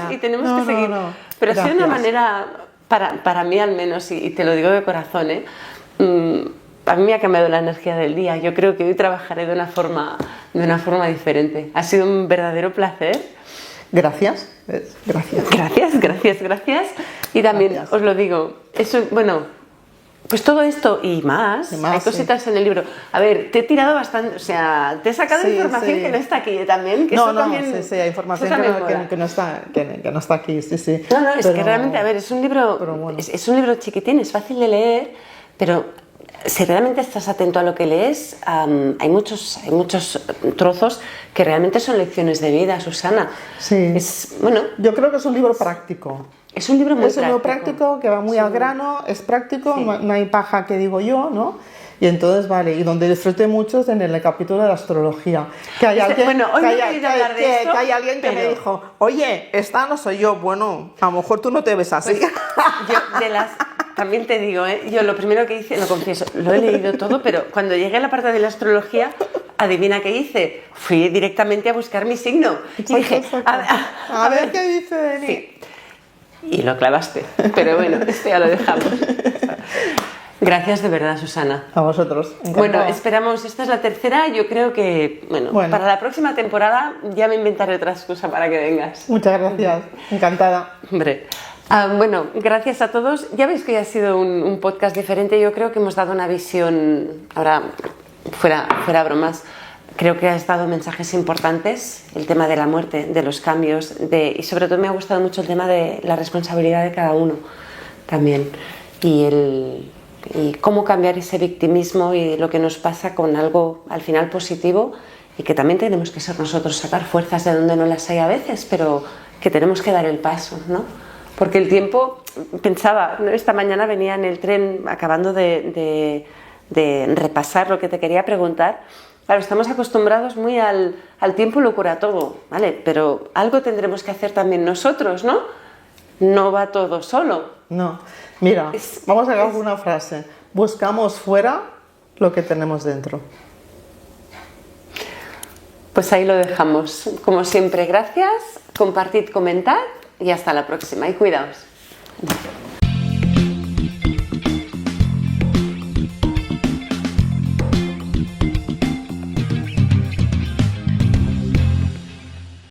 [SPEAKER 2] y tenemos que seguir. Pero ha sido una manera, para mí al menos, y te lo digo de corazón, a mí me ha cambiado la energía del día. Yo creo que hoy trabajaré de una forma diferente. Ha sido un verdadero placer.
[SPEAKER 1] Gracias.
[SPEAKER 2] Gracias. Y también os lo digo, eso, bueno... Pues todo esto y más hay cositas en el libro. A ver, te he tirado bastante, o sea, te he sacado información que no está aquí también. Que
[SPEAKER 1] hay información que no está aquí, sí.
[SPEAKER 2] No, es que realmente, a ver, es un libro, bueno. es un libro chiquitín, es fácil de leer, pero si realmente estás atento a lo que lees, hay muchos trozos que realmente son lecciones de vida, Susana.
[SPEAKER 1] Sí. Yo creo que es un libro práctico.
[SPEAKER 2] Es un libro muy
[SPEAKER 1] práctico que va muy al grano, es práctico, no hay paja que digo yo, ¿no? Y entonces, vale, y donde disfruté mucho es en el capítulo de la astrología. Que hay alguien que me dijo, oye, esta no soy yo. Bueno, a lo mejor tú no te ves así.
[SPEAKER 2] Pues, también te digo, yo lo primero que hice, lo confieso, lo he leído todo, pero cuando llegué a la parte de la astrología, adivina qué hice. Fui directamente a buscar mi signo. Y dije,
[SPEAKER 1] a ver qué dice de mí.
[SPEAKER 2] Sí. Y lo clavaste, pero bueno, esto ya lo dejamos. Gracias de verdad, Susana.
[SPEAKER 1] A vosotros. Encantada.
[SPEAKER 2] Bueno, esperamos, esta es la tercera, yo creo que, bueno, para la próxima temporada ya me inventaré otra excusa para que vengas.
[SPEAKER 1] Muchas gracias, encantada.
[SPEAKER 2] Hombre, bueno, gracias a todos. Ya veis que ya ha sido un podcast diferente, yo creo que hemos dado una visión, ahora fuera bromas, creo que has dado mensajes importantes, el tema de la muerte, de los cambios, y sobre todo me ha gustado mucho el tema de la responsabilidad de cada uno también, y cómo cambiar ese victimismo y lo que nos pasa con algo al final positivo, y que también tenemos que ser nosotros, sacar fuerzas de donde no las hay a veces, pero que tenemos que dar el paso, ¿no? Porque el tiempo, pensaba, esta mañana venía en el tren acabando de repasar lo que te quería preguntar. Claro, estamos acostumbrados muy al tiempo lo cura todo, ¿vale? Pero algo tendremos que hacer también nosotros, ¿no? No va todo solo.
[SPEAKER 1] No. Mira, vamos a hacer una frase. Buscamos fuera lo que tenemos dentro.
[SPEAKER 2] Pues ahí lo dejamos. Como siempre, gracias. Compartid, comentad y hasta la próxima. Y cuidaos.